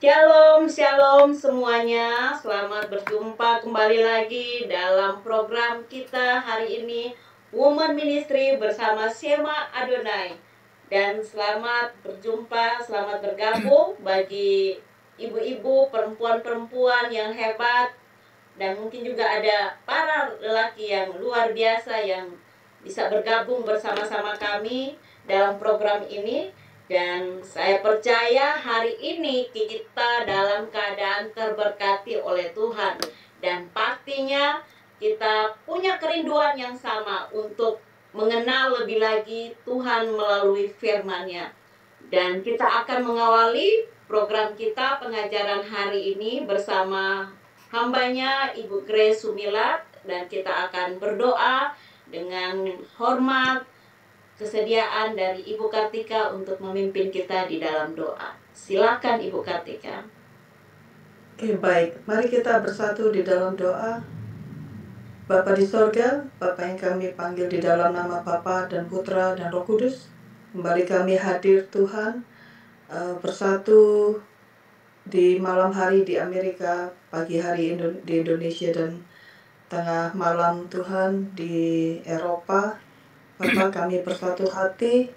Shalom, shalom semuanya. Selamat berjumpa kembali lagi dalam program kita hari ini, Woman Ministry bersama Shema Adonai. Dan selamat berjumpa, selamat bergabung bagi ibu-ibu, perempuan-perempuan yang hebat. Dan mungkin juga ada para lelaki yang luar biasa yang bisa bergabung bersama-sama kami dalam program ini. Dan saya percaya hari ini kita dalam keadaan terberkati oleh Tuhan. Dan pastinya kita punya kerinduan yang sama untuk mengenal lebih lagi Tuhan melalui firman-Nya. Dan kita akan mengawali program kita pengajaran hari ini bersama hambanya Ibu Grace Sumilat. Dan kita akan berdoa dengan hormat kesediaan dari Ibu Kartika untuk memimpin kita di dalam doa. Silakan Ibu Kartika. Oke, baik. Mari kita bersatu di dalam doa. Bapa di sorga, Bapa yang kami panggil di dalam nama Bapa dan Putra dan Roh Kudus, kembali kami hadir Tuhan, bersatu di malam hari di Amerika, pagi hari di Indonesia, dan tengah malam Tuhan di Eropa. Bapa, kami bersatu hati,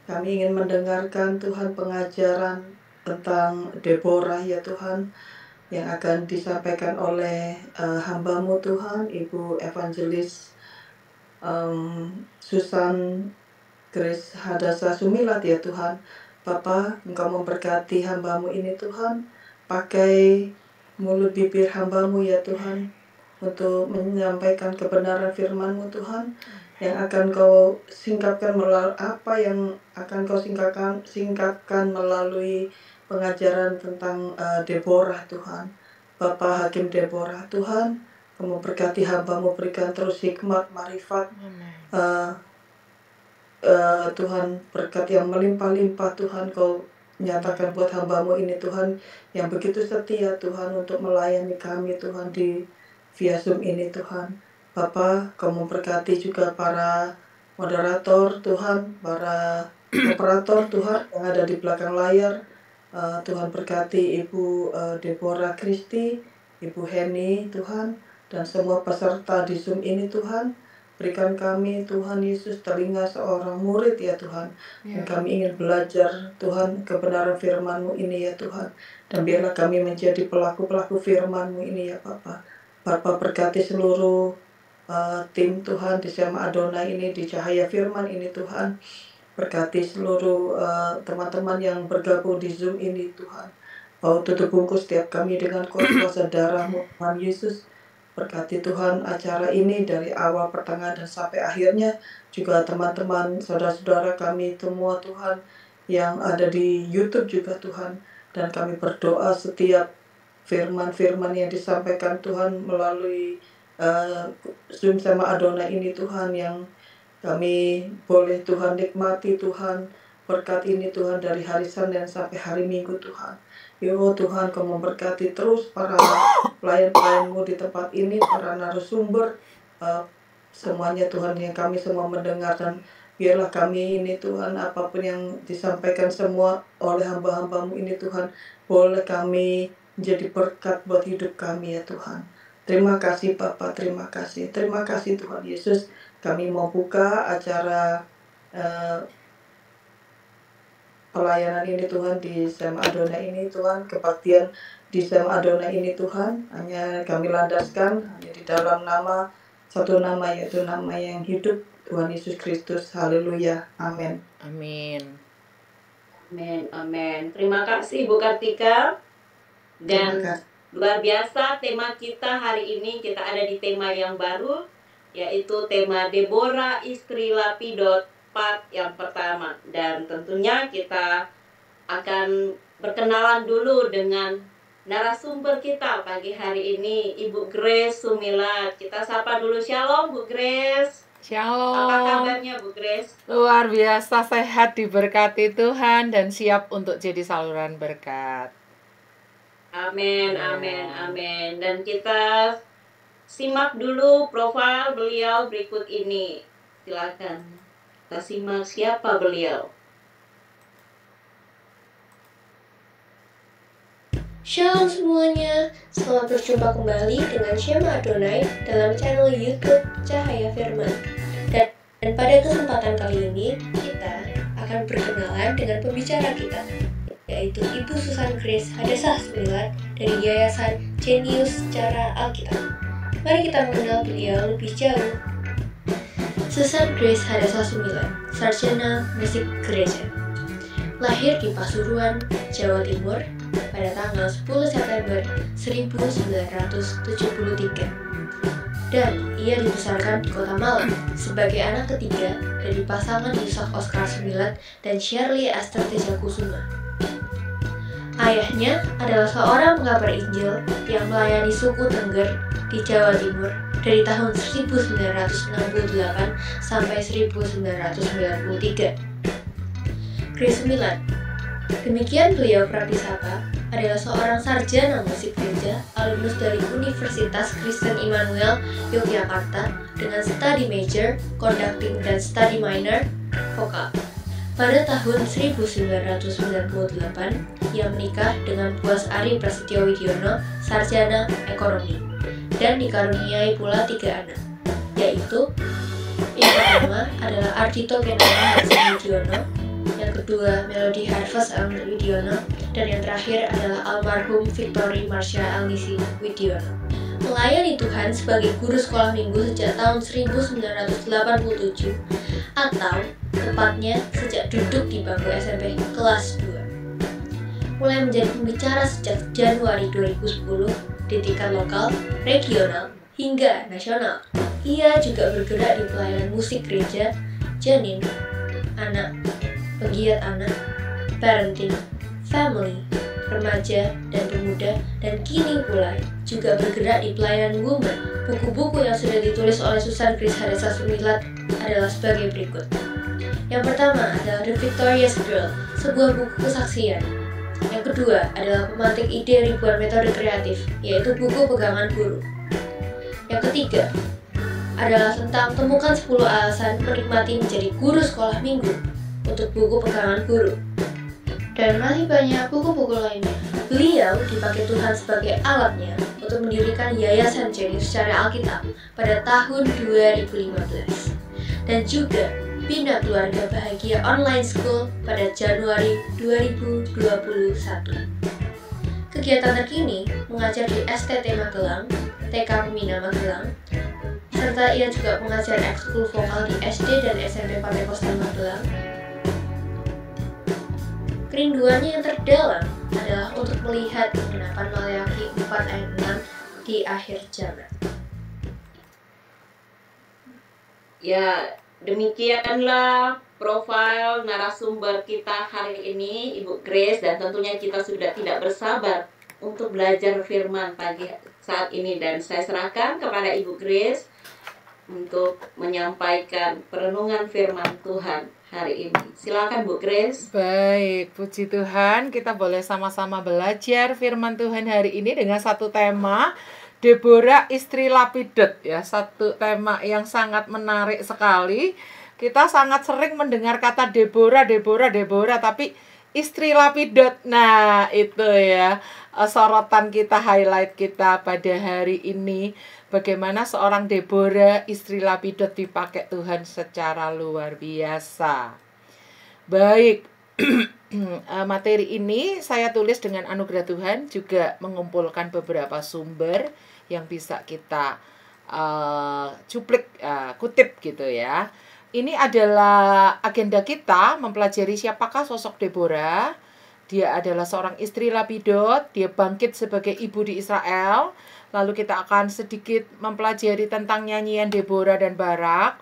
kami ingin mendengarkan Tuhan pengajaran tentang Deborah ya Tuhan, yang akan disampaikan oleh hamba-Mu Tuhan, Ibu Evangelis Susan Grace Hadasa Sumilat ya Tuhan. Bapa, Engkau memberkati hamba-Mu ini Tuhan, pakai mulut bibir hamba-Mu ya Tuhan, untuk menyampaikan kebenaran firman-Mu Tuhan, yang akan Kau singkapkan melalui apa yang akan Kau singkapkan melalui pengajaran tentang Deborah Tuhan. Bapa Hakim Deborah Tuhan, Kau memberkati hamba-Mu, berikan terus hikmat, marifat, Tuhan, berkat yang melimpah-limpah Tuhan Kau nyatakan buat hamba-Mu ini Tuhan, yang begitu setia Tuhan untuk melayani kami Tuhan di via Zoom ini Tuhan. Bapa, Kau memberkati juga para moderator Tuhan, para operator Tuhan yang ada di belakang layar. Tuhan berkati Ibu Deborah Kristi, Ibu Heni Tuhan, dan semua peserta di Zoom ini Tuhan. Berikan kami Tuhan Yesus telinga seorang murid ya Tuhan. Dan kami ingin belajar Tuhan kebenaran firman-Mu ini ya Tuhan. Dan biarlah kami menjadi pelaku-pelaku firman-Mu ini ya Bapa. Bapa, berkati seluruh tim Tuhan di Shema Adonai ini, di Cahaya Firman ini Tuhan. Berkati seluruh teman-teman yang bergabung di Zoom ini Tuhan. Kau tutup bungkus setiap kami dengan kuasa darah-Mu Tuhan Yesus. Berkati Tuhan acara ini dari awal, pertengahan, dan sampai akhirnya. Juga teman-teman, saudara-saudara kami semua Tuhan, yang ada di YouTube juga Tuhan. Dan kami berdoa setiap firman-firman yang disampaikan Tuhan melalui Zoom Shema Adonai ini Tuhan, yang kami boleh Tuhan nikmati Tuhan, berkat ini Tuhan dari hari Senin sampai hari Minggu Tuhan. Ya Tuhan, Kau memberkati terus para pelayan-pelayan-Mu di tempat ini, para narasumber, semuanya Tuhan, yang kami semua mendengar. Dan biarlah kami ini Tuhan, apapun yang disampaikan semua oleh hamba-hamba-Mu ini Tuhan, boleh kami menjadi berkat buat hidup kami ya Tuhan. Terima kasih Bapa, terima kasih Tuhan Yesus. Kami mau buka acara pelayanan ini Tuhan di Shema Adonai ini Tuhan, kebaktian di Shema Adonai ini Tuhan, hanya kami landaskan hanya di dalam nama, satu nama, yaitu nama yang hidup, Tuhan Yesus Kristus. Haleluya, amin. Amin. Amin, amin. Terima kasih Bu Kartika. Dan luar biasa tema kita hari ini, kita ada di tema yang baru, yaitu tema Deborah istri Lapidot part yang pertama. Dan tentunya kita akan berkenalan dulu dengan narasumber kita pagi hari ini, Ibu Grace Sumilat. Kita sapa dulu. Shalom Bu Grace. Shalom. Apa kabarnya Bu Grace? Luar biasa, sehat, diberkati Tuhan, dan siap untuk jadi saluran berkat. Amin, amin, amin. Dan kita simak dulu profil beliau berikut ini. Silakan kita simak siapa beliau. Shalom semuanya, selamat berjumpa kembali dengan Shema Adonai dalam channel YouTube Cahaya Firman. Dan pada kesempatan kali ini, kita akan berkenalan dengan pembicara kita, yaitu Ibu Susan Grace Hadesah Sumilat dari Yayasan Genius Secara Alkitab. Mari kita mengenal beliau lebih jauh. Susan Grace Hadesah Sumilat, sarjana musik gereja. Lahir di Pasuruan, Jawa Timur, pada tanggal 10 September 1973. Dan ia dibesarkan di Kota Malang sebagai anak ketiga dari pasangan Yusak Oscar Sumilat dan Shirley Esther Tejakusuma. Ayahnya adalah seorang pengabar Injil yang melayani suku Tengger di Jawa Timur dari tahun 1968 sampai 1993. Grace Sumilat, demikian beliau kerap disapa, adalah seorang sarjana musik gereja alumnus dari Universitas Kristen Immanuel Yogyakarta dengan study major, conducting, dan study minor, vokal. Pada tahun 1998, ia menikah dengan Boas Ari Prasetyo Widiono, sarjana ekonomi, dan dikaruniai pula 3 anak, yaitu yang pertama adalah Ardhito Kenana Hasan Widiono, yang kedua Melody Harvest Elmer Widiono, dan yang terakhir adalah almarhum Victory Marsha Elnisi Widiono. Melayani Tuhan sebagai guru sekolah minggu sejak tahun 1987, atau tepatnya sejak duduk di bangku SMP kelas 2. Mulai menjadi pembicara sejak Januari 2010 di tingkat lokal, regional, hingga nasional. Ia juga bergerak di pelayanan musik gereja, janin, anak, pegiat anak, parenting, family, remaja, dan pemuda, dan kini pula juga bergerak di pelayanan women. Buku-buku yang sudah ditulis oleh Susan Grace Hadesah Sumilat adalah sebagai berikut. Yang pertama adalah The Victorious Girl, sebuah buku kesaksian. Yang kedua adalah Pemantik Ide Ribuan Metode Kreatif, yaitu buku pegangan guru. Yang ketiga adalah tentang temukan 10 alasan menikmati menjadi guru sekolah minggu, untuk buku pegangan guru, dan masih banyak buku-buku lainnya. Beliau dipakai Tuhan sebagai alatnya untuk mendirikan Yayasan Genius Secara Alkitab pada tahun 2015, dan juga Bina Keluarga Bahagia Online School pada Januari 2021. Kegiatan terkini mengajar di STT Magelang, TK Pembina Magelang, serta ia juga mengajar ekskul vokal di SD dan SMP Pantai Kosta Magelang. Kerinduannya yang terdalam adalah untuk melihat penggenapan Maleakhi 4 ayat 6 di akhir zaman. Ya, demikianlah profil narasumber kita hari ini, Ibu Grace, dan tentunya kita sudah tidak bersabar untuk belajar firman pagi saat ini, dan saya serahkan kepada Ibu Grace untuk menyampaikan perenungan firman Tuhan hari ini. Silakan Bu Grace. Baik, puji Tuhan, kita boleh sama-sama belajar firman Tuhan hari ini dengan satu tema, Deborah istri Lapidot, ya, satu tema yang sangat menarik sekali. Kita sangat sering mendengar kata Deborah, tapi istri Lapidot, nah itu ya sorotan kita, highlight kita pada hari ini. Bagaimana seorang Deborah, istri Lapidot, dipakai Tuhan secara luar biasa. Baik, materi ini saya tulis dengan anugerah Tuhan, juga mengumpulkan beberapa sumber yang bisa kita kutip gitu ya. Ini adalah agenda kita mempelajari siapakah sosok Deborah. Dia adalah seorang istri Lapidot, dia bangkit sebagai ibu di Israel. Lalu kita akan sedikit mempelajari tentang nyanyian Deborah dan Barak.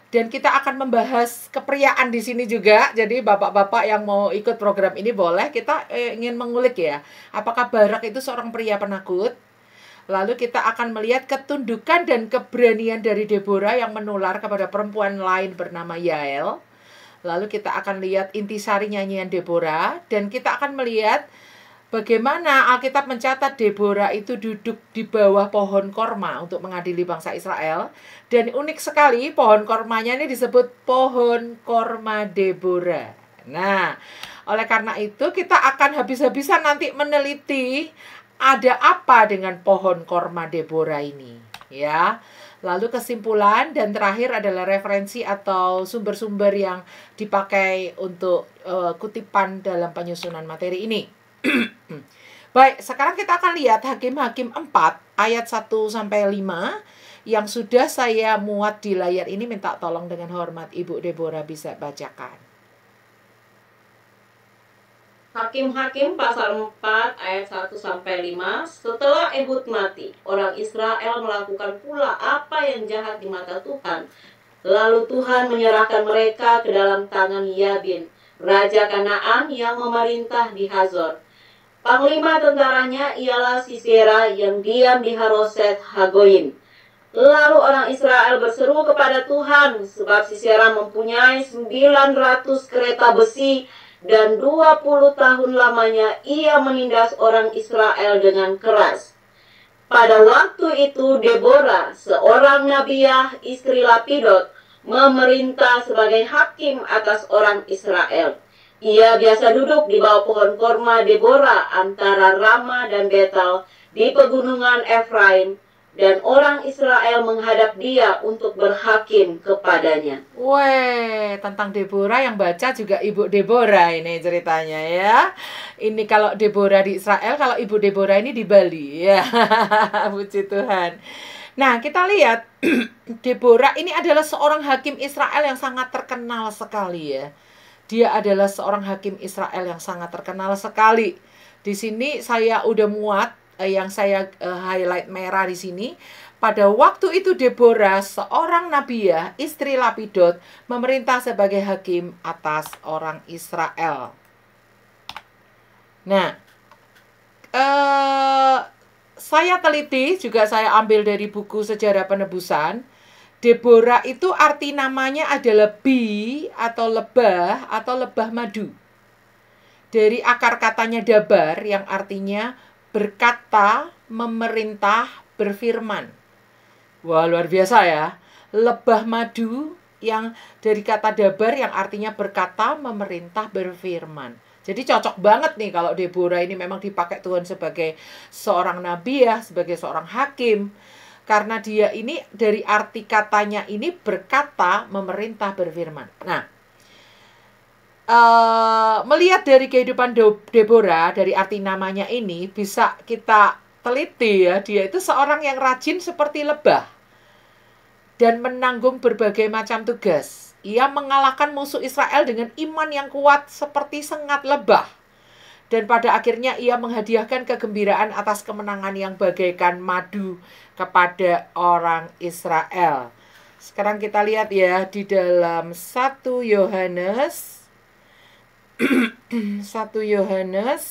Dan kita akan membahas kepriaan di sini juga. Jadi bapak-bapak yang mau ikut program ini boleh, kita ingin mengulik ya. Apakah Barak itu seorang pria penakut? Lalu kita akan melihat ketundukan dan keberanian dari Deborah yang menular kepada perempuan lain bernama Yael. Lalu kita akan lihat intisari nyanyian Deborah. Dan kita akan melihat bagaimana Alkitab mencatat Deborah itu duduk di bawah pohon korma untuk mengadili bangsa Israel. Dan unik sekali pohon kormanya ini disebut pohon korma Deborah. Nah, oleh karena itu kita akan habis-habisan nanti meneliti ada apa dengan pohon korma Deborah ini, ya. Lalu kesimpulan dan terakhir adalah referensi atau sumber-sumber yang dipakai untuk kutipan dalam penyusunan materi ini. Baik, sekarang kita akan lihat Hakim-Hakim 4 ayat 1-5 yang sudah saya muat di layar ini. Minta tolong dengan hormat Ibu Deborah bisa bacakan. Hakim-Hakim pasal 4 ayat 1-5. Setelah Ehud mati, orang Israel melakukan pula apa yang jahat di mata Tuhan. Lalu Tuhan menyerahkan mereka ke dalam tangan Yabin, raja Kanaan yang memerintah di Hazor. Panglima tentaranya ialah Sisera yang diam di Haroset Hagoyim. Lalu orang Israel berseru kepada Tuhan, sebab Sisera mempunyai 900 kereta besi, dan 20 tahun lamanya ia menindas orang Israel dengan keras. Pada waktu itu Deborah, seorang nabiah istri Lapidot, memerintah sebagai hakim atas orang Israel. Ia biasa duduk di bawah pohon korma Deborah antara Rama dan Betel di pegunungan Efraim, dan orang Israel menghadap dia untuk berhakim kepadanya. Weh, tentang Deborah yang baca juga Ibu Deborah ini ceritanya ya. Ini kalau Deborah di Israel, kalau Ibu Deborah ini di Bali ya. Puji Tuhan. Nah, kita lihat Deborah ini adalah seorang hakim Israel yang sangat terkenal sekali ya. Dia adalah seorang hakim Israel yang sangat terkenal sekali. Di sini saya udah muat yang saya highlight merah di sini. Pada waktu itu Deborah, seorang nabiah, istri Lapidot, memerintah sebagai hakim atas orang Israel. Nah, saya teliti, juga saya ambil dari buku Sejarah Penebusan. Deborah itu arti namanya adalah bi atau lebah madu. Dari akar katanya dabar yang artinya berkata, memerintah, berfirman. Wah, luar biasa ya. Lebah madu yang dari kata dabar yang artinya berkata, memerintah, berfirman. Jadi cocok banget nih kalau Deborah ini memang dipakai Tuhan sebagai seorang nabiah, sebagai seorang hakim. Karena dia ini dari arti katanya ini berkata, memerintah, berfirman. Nah, melihat dari kehidupan Deborah, dari arti namanya ini, bisa kita teliti ya, dia itu seorang yang rajin seperti lebah dan menanggung berbagai macam tugas. Ia mengalahkan musuh Israel dengan iman yang kuat seperti sengat lebah. Dan pada akhirnya ia menghadiahkan kegembiraan atas kemenangan yang bagaikan madu kepada orang Israel. Sekarang kita lihat ya di dalam 1 Yohanes 1 Yohanes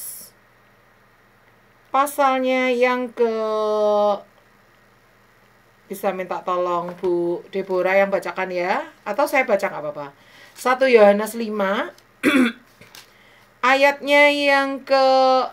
pasalnya yang ke, bisa minta tolong Bu Deborah yang bacakan ya, atau saya baca nggak apa-apa. 1 Yohanes 5 ayatnya yang ke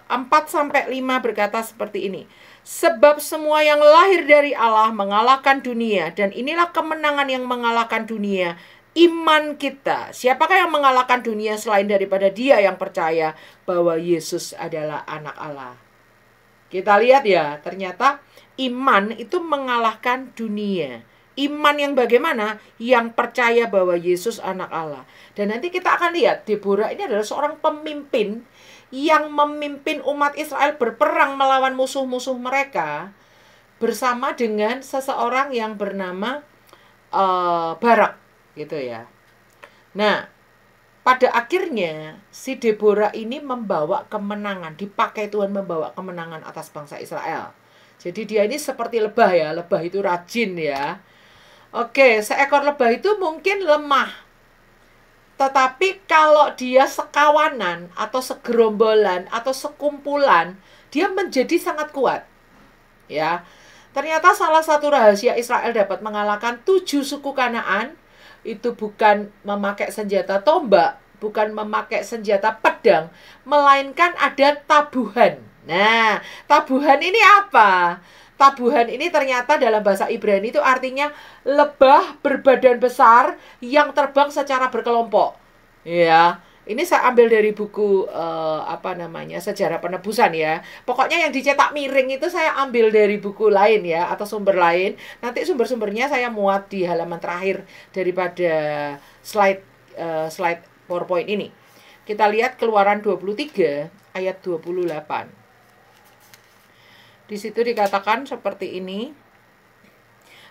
4-5 berkata seperti ini. Sebab semua yang lahir dari Allah mengalahkan dunia, dan inilah kemenangan yang mengalahkan dunia, iman kita. Siapakah yang mengalahkan dunia selain daripada dia yang percaya bahwa Yesus adalah anak Allah? Kita lihat ya, ternyata iman itu mengalahkan dunia. Iman yang bagaimana? Yang percaya bahwa Yesus anak Allah. Dan nanti kita akan lihat, Deborah ini adalah seorang pemimpin yang memimpin umat Israel berperang melawan musuh-musuh mereka bersama dengan seseorang yang bernama Barak. Gitu ya. Nah, pada akhirnya si Deborah ini membawa kemenangan, dipakai Tuhan membawa kemenangan atas bangsa Israel. Jadi dia ini seperti lebah ya, lebah itu rajin ya. Oke, seekor lebah itu mungkin lemah. Tetapi kalau dia sekawanan atau segerombolan atau sekumpulan, dia menjadi sangat kuat. Ya. Ternyata salah satu rahasia Israel dapat mengalahkan 7 suku Kanaan itu bukan memakai senjata tombak, bukan memakai senjata pedang, melainkan ada tabuhan. Nah, tabuhan ini apa? Tabuhan ini ternyata dalam bahasa Ibrani itu artinya lebah berbadan besar yang terbang secara berkelompok. Ya, Ini saya ambil dari buku Sejarah Penebusan ya. Pokoknya yang dicetak miring itu saya ambil dari buku lain ya, atau sumber lain. Nanti sumber-sumbernya saya muat di halaman terakhir daripada slide PowerPoint ini. Kita lihat Keluaran 23 ayat 28. Di situ dikatakan seperti ini.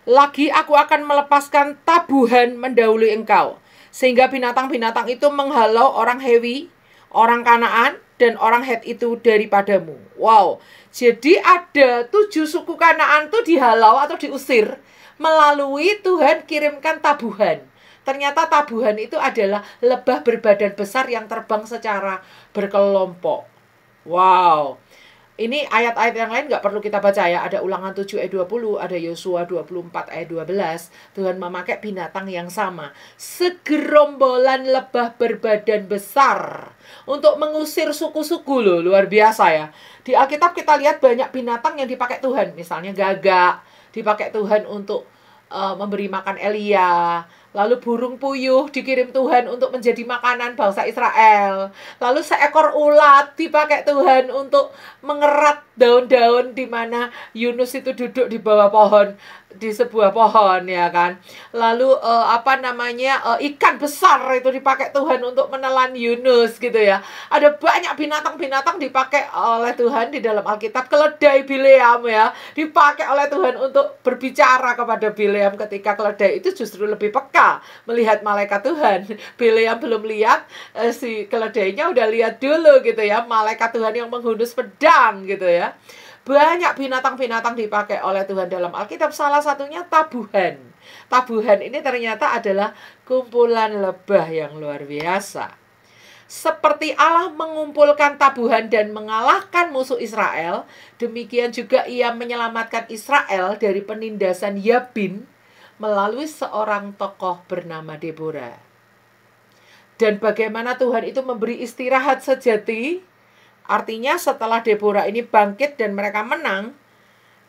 Lagi aku akan melepaskan tabuhan mendahului engkau, sehingga binatang-binatang itu menghalau orang Hewi, orang Kanaan, dan orang Het itu daripadamu. Wow, jadi ada 7 suku Kanaan itu dihalau atau diusir melalui Tuhan kirimkan tabuhan. Ternyata tabuhan itu adalah lebah berbadan besar yang terbang secara berkelompok. Wow. Ini ayat-ayat yang lain nggak perlu kita baca ya. Ada Ulangan 7 ayat 20, ada Yosua 24 ayat 12. Tuhan memakai binatang yang sama. Segerombolan lebah berbadan besar untuk mengusir suku-suku loh. Luar biasa ya. Di Alkitab kita lihat banyak binatang yang dipakai Tuhan. Misalnya gagak dipakai Tuhan untuk memberi makan Elia. Lalu burung puyuh dikirim Tuhan untuk menjadi makanan bangsa Israel. Lalu seekor ulat dipakai Tuhan untuk mengerat daun-daun di mana Yunus itu duduk di bawah pohon, di sebuah pohon ya kan. Lalu ikan besar itu dipakai Tuhan untuk menelan Yunus gitu ya. Ada banyak binatang-binatang dipakai oleh Tuhan di dalam Alkitab. Keledai Bileam ya, dipakai oleh Tuhan untuk berbicara kepada Bileam ketika keledai itu justru lebih peka melihat malaikat Tuhan. Bileam belum lihat, si keledainya udah lihat dulu gitu ya, malaikat Tuhan yang menghunus pedang gitu ya. Banyak binatang-binatang dipakai oleh Tuhan dalam Alkitab. Salah satunya tabuhan. Tabuhan ini ternyata adalah kumpulan lebah yang luar biasa. Seperti Allah mengumpulkan tabuhan dan mengalahkan musuh Israel, demikian juga ia menyelamatkan Israel dari penindasan Yabin melalui seorang tokoh bernama Deborah. Dan bagaimana Tuhan itu memberi istirahat sejati. Artinya setelah Deborah ini bangkit dan mereka menang,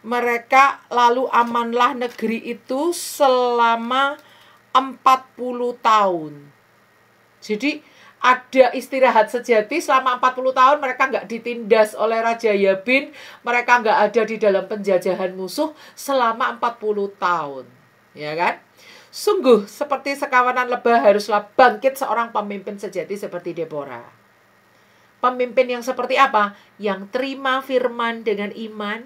mereka lalu amanlah negeri itu selama 40 tahun. Jadi ada istirahat sejati selama 40 tahun. Mereka nggak ditindas oleh Raja Yabin. Mereka nggak ada di dalam penjajahan musuh selama 40 tahun. Ya kan? Sungguh seperti sekawanan lebah haruslah bangkit seorang pemimpin sejati seperti Deborah. Pemimpin yang seperti apa? Yang terima firman dengan iman,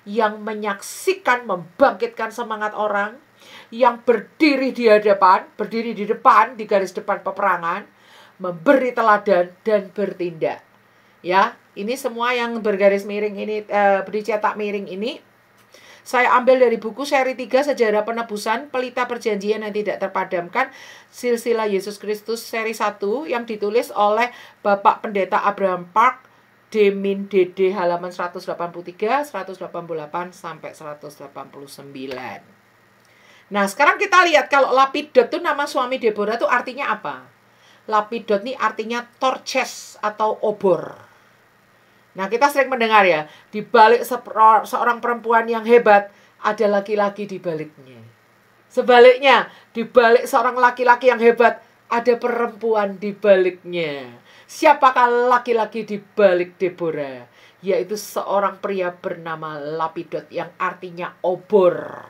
yang menyaksikan, membangkitkan semangat orang, yang berdiri di depan, di garis depan peperangan, memberi teladan dan bertindak. Ya, ini semua yang bergaris miring ini, dicetak miring ini, saya ambil dari buku seri 3 Sejarah Penebusan, Pelita Perjanjian yang Tidak Terpadamkan, Silsilah Yesus Kristus seri 1 yang ditulis oleh Bapak Pendeta Abraham Park, Demin DD halaman 183, 188 sampai 189. Nah, sekarang kita lihat kalau Lapidot itu nama suami Deborah itu artinya apa? Lapidot ini artinya torches atau obor. Nah, kita sering mendengar ya, di balik seorang perempuan yang hebat, ada laki-laki di baliknya. Sebaliknya, di balik seorang laki-laki yang hebat, ada perempuan di baliknya. Siapakah laki-laki di balik Deborah? Yaitu seorang pria bernama Lapidot yang artinya obor.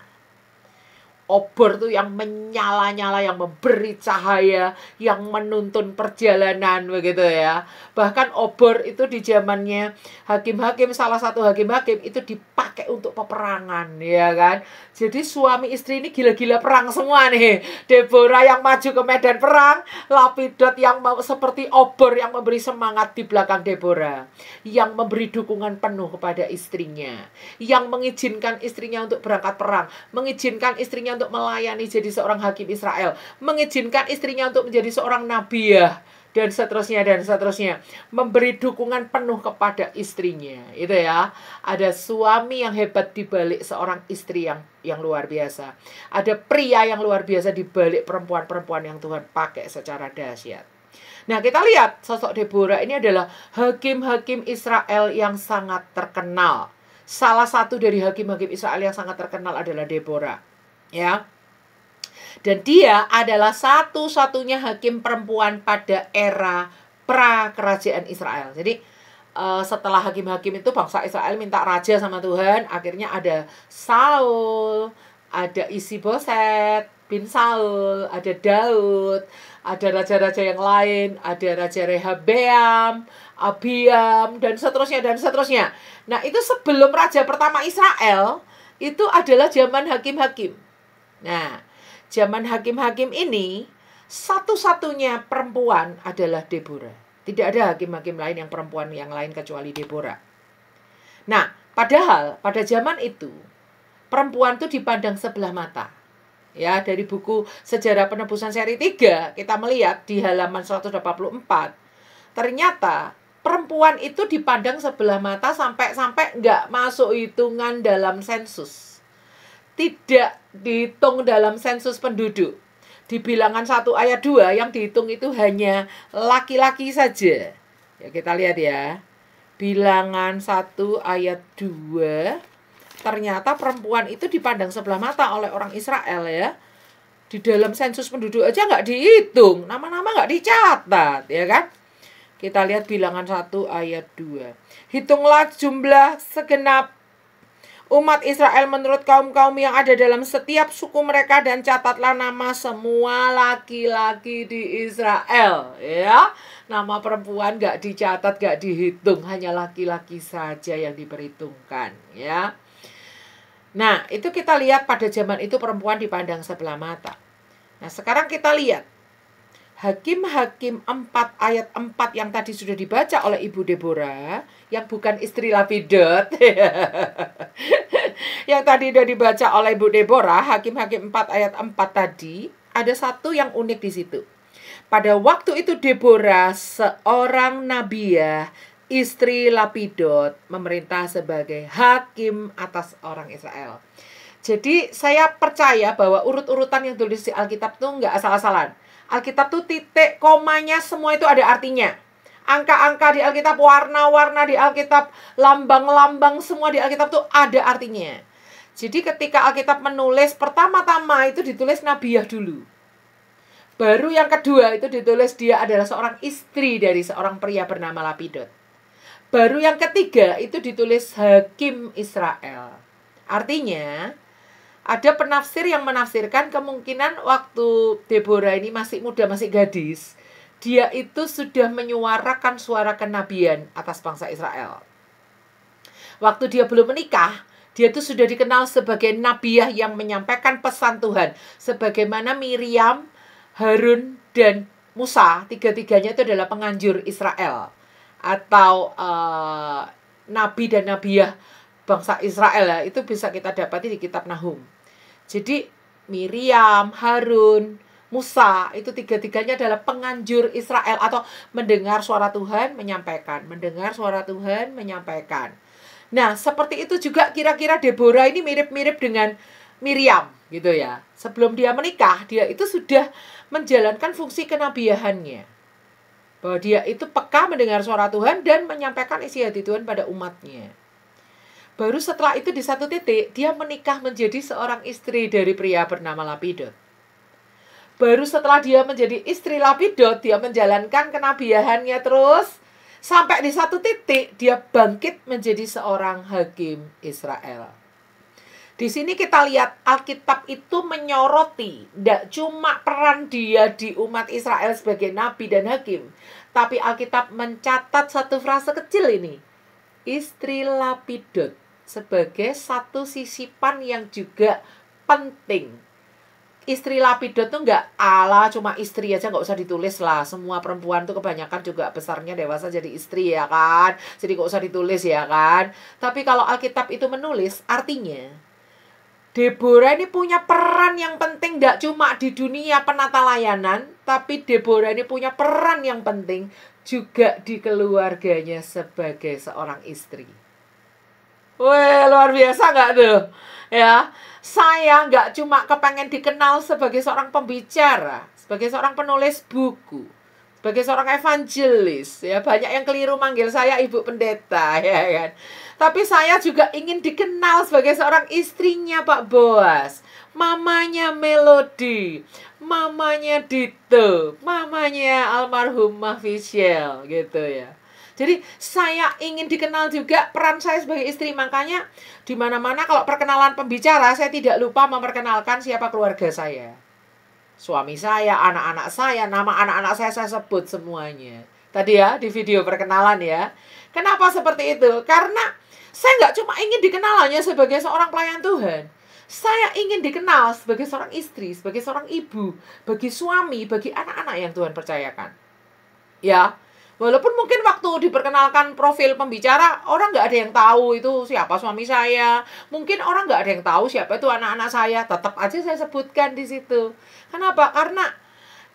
Obor itu yang menyala-nyala, yang memberi cahaya, yang menuntun perjalanan begitu ya. Bahkan obor itu di zamannya hakim-hakim, salah satu hakim-hakim itu dipakai untuk peperangan ya kan. Jadi suami istri ini gila-gila perang semua nih. Deborah yang maju ke medan perang, Lapidot yang seperti obor yang memberi semangat di belakang Deborah, yang memberi dukungan penuh kepada istrinya, yang mengizinkan istrinya untuk berangkat perang, mengizinkan istrinya untuk melayani jadi seorang hakim Israel, mengizinkan istrinya untuk menjadi seorang nabiah, dan seterusnya, memberi dukungan penuh kepada istrinya. Itu ya, ada suami yang hebat di balik seorang istri yang luar biasa. Ada pria yang luar biasa di balik perempuan-perempuan yang Tuhan pakai secara dahsyat. Nah, kita lihat sosok Deborah ini adalah hakim-hakim Israel yang sangat terkenal. Salah satu dari hakim-hakim Israel yang sangat terkenal adalah Deborah. Ya. Dan dia adalah satu-satunya hakim perempuan pada era pra-kerajaan Israel. Jadi setelah hakim-hakim itu bangsa Israel minta raja sama Tuhan, akhirnya ada Saul, ada Isiboset bin Saul, ada Daud, ada raja-raja yang lain, ada Raja Rehabeam, Abiam, dan seterusnya, dan seterusnya. Nah, itu sebelum raja pertama Israel, itu adalah zaman hakim-hakim. Nah, zaman hakim-hakim ini, satu-satunya perempuan adalah Deborah. Tidak ada hakim-hakim lain yang perempuan yang lain kecuali Deborah. Nah, padahal pada zaman itu, perempuan itu dipandang sebelah mata. Ya, dari buku Sejarah Penebusan seri 3, kita melihat di halaman 184, ternyata perempuan itu dipandang sebelah mata sampai nggak masuk hitungan dalam sensus. Tidak dihitung dalam sensus penduduk. Di Bilangan 1 ayat 2 yang dihitung itu hanya laki-laki saja. Ya, kita lihat ya. Bilangan 1 ayat 2, ternyata perempuan itu dipandang sebelah mata oleh orang Israel ya. Di dalam sensus penduduk aja nggak dihitung, nama-nama nggak dicatat, ya kan? Kita lihat Bilangan 1 ayat 2. Hitunglah jumlah segenap umat Israel menurut kaum-kaum yang ada dalam setiap suku mereka dan catatlah nama semua laki-laki di Israel. Ya, nama perempuan nggak dicatat, nggak dihitung, hanya laki-laki saja yang diperhitungkan. Ya. Nah, itu kita lihat pada zaman itu perempuan dipandang sebelah mata. Nah, sekarang kita lihat Hakim-Hakim 4 ayat 4 yang tadi sudah dibaca oleh Ibu Deborah, yang bukan istri Lapidot. Yang tadi sudah dibaca oleh Ibu Deborah, Hakim-Hakim 4 ayat 4 tadi, ada satu yang unik di situ. Pada waktu itu Deborah, seorang nabiah, istri Lapidot, memerintah sebagai hakim atas orang Israel. Jadi saya percaya bahwa urut-urutan yang tulis di Alkitab itu nggak asal-asalan. Alkitab tuh titik, komanya, semua itu ada artinya. Angka-angka di Alkitab, warna-warna di Alkitab, lambang-lambang semua di Alkitab tuh ada artinya. Jadi ketika Alkitab menulis, pertama-tama itu ditulis nabiah dulu. Baru yang kedua itu ditulis dia adalah seorang istri dari seorang pria bernama Lapidot. Baru yang ketiga itu ditulis hakim Israel. Artinya, ada penafsir yang menafsirkan kemungkinan waktu Deborah ini masih muda, masih gadis, dia itu sudah menyuarakan suara kenabian atas bangsa Israel. Waktu dia belum menikah, dia itu sudah dikenal sebagai nabiah yang menyampaikan pesan Tuhan. Sebagaimana Miriam, Harun, dan Musa, tiga-tiganya itu adalah penganjur Israel. Atau nabi dan nabiah bangsa Israel ya, itu bisa kita dapati di kitab Nahum. Jadi Miriam, Harun, Musa, itu tiga-tiganya adalah penganjur Israel atau mendengar suara Tuhan, menyampaikan. Mendengar suara Tuhan, menyampaikan. Nah, seperti itu juga kira-kira Deborah ini mirip-mirip dengan Miriam gitu ya. Sebelum dia menikah, dia itu sudah menjalankan fungsi kenabiahannya. Bahwa dia itu peka mendengar suara Tuhan dan menyampaikan isi hati Tuhan pada umatnya. Baru setelah itu di satu titik, dia menikah menjadi seorang istri dari pria bernama Lapidot. Baru setelah dia menjadi istri Lapidot, dia menjalankan kenabiahannya terus. Sampai di satu titik, dia bangkit menjadi seorang hakim Israel. Di sini kita lihat Alkitab itu menyoroti, tidak cuma peran dia di umat Israel sebagai nabi dan hakim. Tapi Alkitab mencatat satu frase kecil ini. Istri Lapidot. Sebagai satu sisipan yang juga penting. Istri Lapidot tuh nggak ala cuma istri aja, nggak usah ditulis lah. Semua perempuan tuh kebanyakan juga besarnya dewasa jadi istri ya kan. Jadi nggak usah ditulis ya kan. Tapi kalau Alkitab itu menulis, artinya Deborah ini punya peran yang penting nggak cuma di dunia penata layanan, tapi Deborah ini punya peran yang penting juga di keluarganya sebagai seorang istri. Wah, luar biasa nggak tuh? Ya, saya nggak cuma kepengen dikenal sebagai seorang pembicara, sebagai seorang penulis buku, sebagai seorang evangelis, ya banyak yang keliru manggil saya Ibu Pendeta, ya kan. Tapi saya juga ingin dikenal sebagai seorang istrinya Pak Boas, mamanya Melody, mamanya Dito, mamanya almarhumah Michelle, gitu ya. Jadi saya ingin dikenal juga peran saya sebagai istri. Makanya di mana-mana kalau perkenalan pembicara, saya tidak lupa memperkenalkan siapa keluarga saya. Suami saya, anak-anak saya, nama anak-anak saya sebut semuanya. Tadi ya di video perkenalan ya. Kenapa seperti itu? Karena saya nggak cuma ingin dikenal hanya sebagai seorang pelayan Tuhan. Saya ingin dikenal sebagai seorang istri, sebagai seorang ibu, bagi suami, bagi anak-anak yang Tuhan percayakan. Ya. Walaupun mungkin waktu diperkenalkan profil pembicara, orang nggak ada yang tahu itu siapa suami saya. Mungkin orang nggak ada yang tahu siapa itu anak-anak saya. Tetap aja saya sebutkan di situ. Kenapa? Karena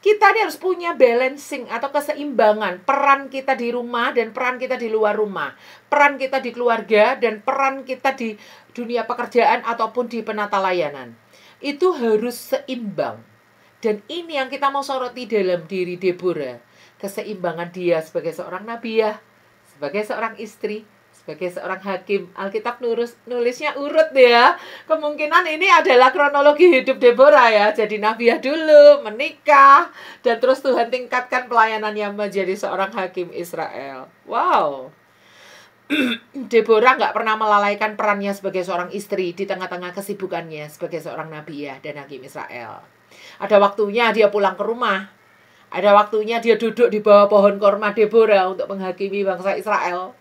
kita ini harus punya balancing atau keseimbangan. Peran kita di rumah dan peran kita di luar rumah. Peran kita di keluarga dan peran kita di dunia pekerjaan ataupun di penata layanan. Itu harus seimbang. Dan ini yang kita mau soroti dalam diri Deborah. Keseimbangan dia sebagai seorang nabiah, sebagai seorang istri, sebagai seorang hakim. Alkitab nulisnya urut ya. Kemungkinan ini adalah kronologi hidup Deborah ya. Jadi nabiah dulu, menikah, dan terus Tuhan tingkatkan pelayanannya menjadi seorang hakim Israel. Wow. Deborah nggak pernah melalaikan perannya sebagai seorang istri di tengah-tengah kesibukannya sebagai seorang nabiah dan hakim Israel. Ada waktunya dia pulang ke rumah. Ada waktunya dia duduk di bawah pohon korma Deborah untuk menghakimi bangsa Israel.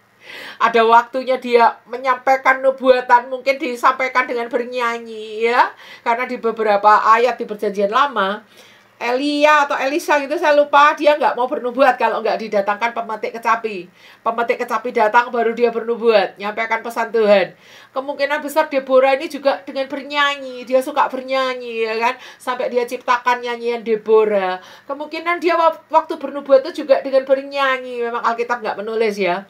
Ada waktunya dia menyampaikan nubuatan, mungkin disampaikan dengan bernyanyi ya. Karena di beberapa ayat di Perjanjian Lama, Elia atau Elisa gitu saya lupa, dia nggak mau bernubuat kalau nggak didatangkan pemetik kecapi. Pemetik kecapi datang baru dia bernubuat, nyampaikan pesan Tuhan. Kemungkinan besar Deborah ini juga dengan bernyanyi, dia suka bernyanyi ya kan, sampai dia ciptakan nyanyian Deborah. Kemungkinan dia waktu bernubuat itu juga dengan bernyanyi, memang Alkitab nggak menulis ya.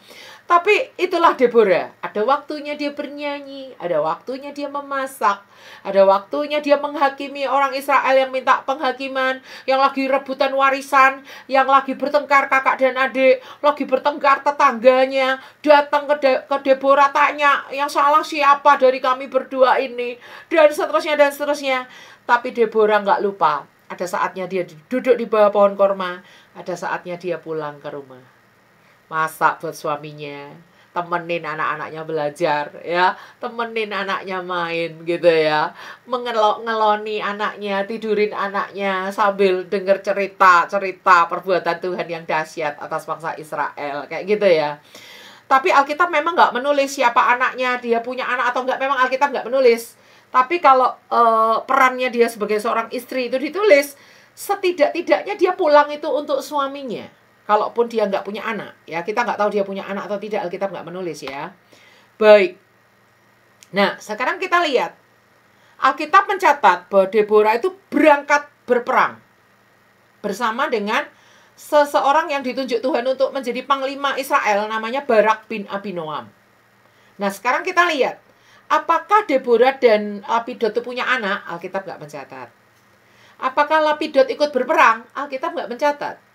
Tapi itulah Deborah. Ada waktunya dia bernyanyi, ada waktunya dia memasak, ada waktunya dia menghakimi orang Israel yang minta penghakiman, yang lagi rebutan warisan, yang lagi bertengkar kakak dan adik, lagi bertengkar tetangganya, datang ke Deborah tanya, yang salah siapa dari kami berdua ini, dan seterusnya dan seterusnya. Tapi Deborah nggak lupa, ada saatnya dia duduk di bawah pohon korma, ada saatnya dia pulang ke rumah. Masak buat suaminya, temenin anak-anaknya belajar ya, temenin anaknya main gitu ya, ngeloni anaknya, tidurin anaknya sambil denger cerita perbuatan Tuhan yang dahsyat atas bangsa Israel kayak gitu ya. Tapi Alkitab memang nggak menulis siapa anaknya, dia punya anak atau nggak, memang Alkitab nggak menulis. Tapi kalau perannya dia sebagai seorang istri itu ditulis, setidak-tidaknya dia pulang itu untuk suaminya. Kalaupun dia nggak punya anak, ya kita nggak tahu dia punya anak atau tidak, Alkitab nggak menulis ya. Baik. Nah, sekarang kita lihat. Alkitab mencatat bahwa Deborah itu berangkat berperang bersama dengan seseorang yang ditunjuk Tuhan untuk menjadi panglima Israel, namanya Barak bin Abinoam. Nah, sekarang kita lihat. Apakah Deborah dan Lapidot itu punya anak? Alkitab nggak mencatat. Apakah Lapidot ikut berperang? Alkitab nggak mencatat.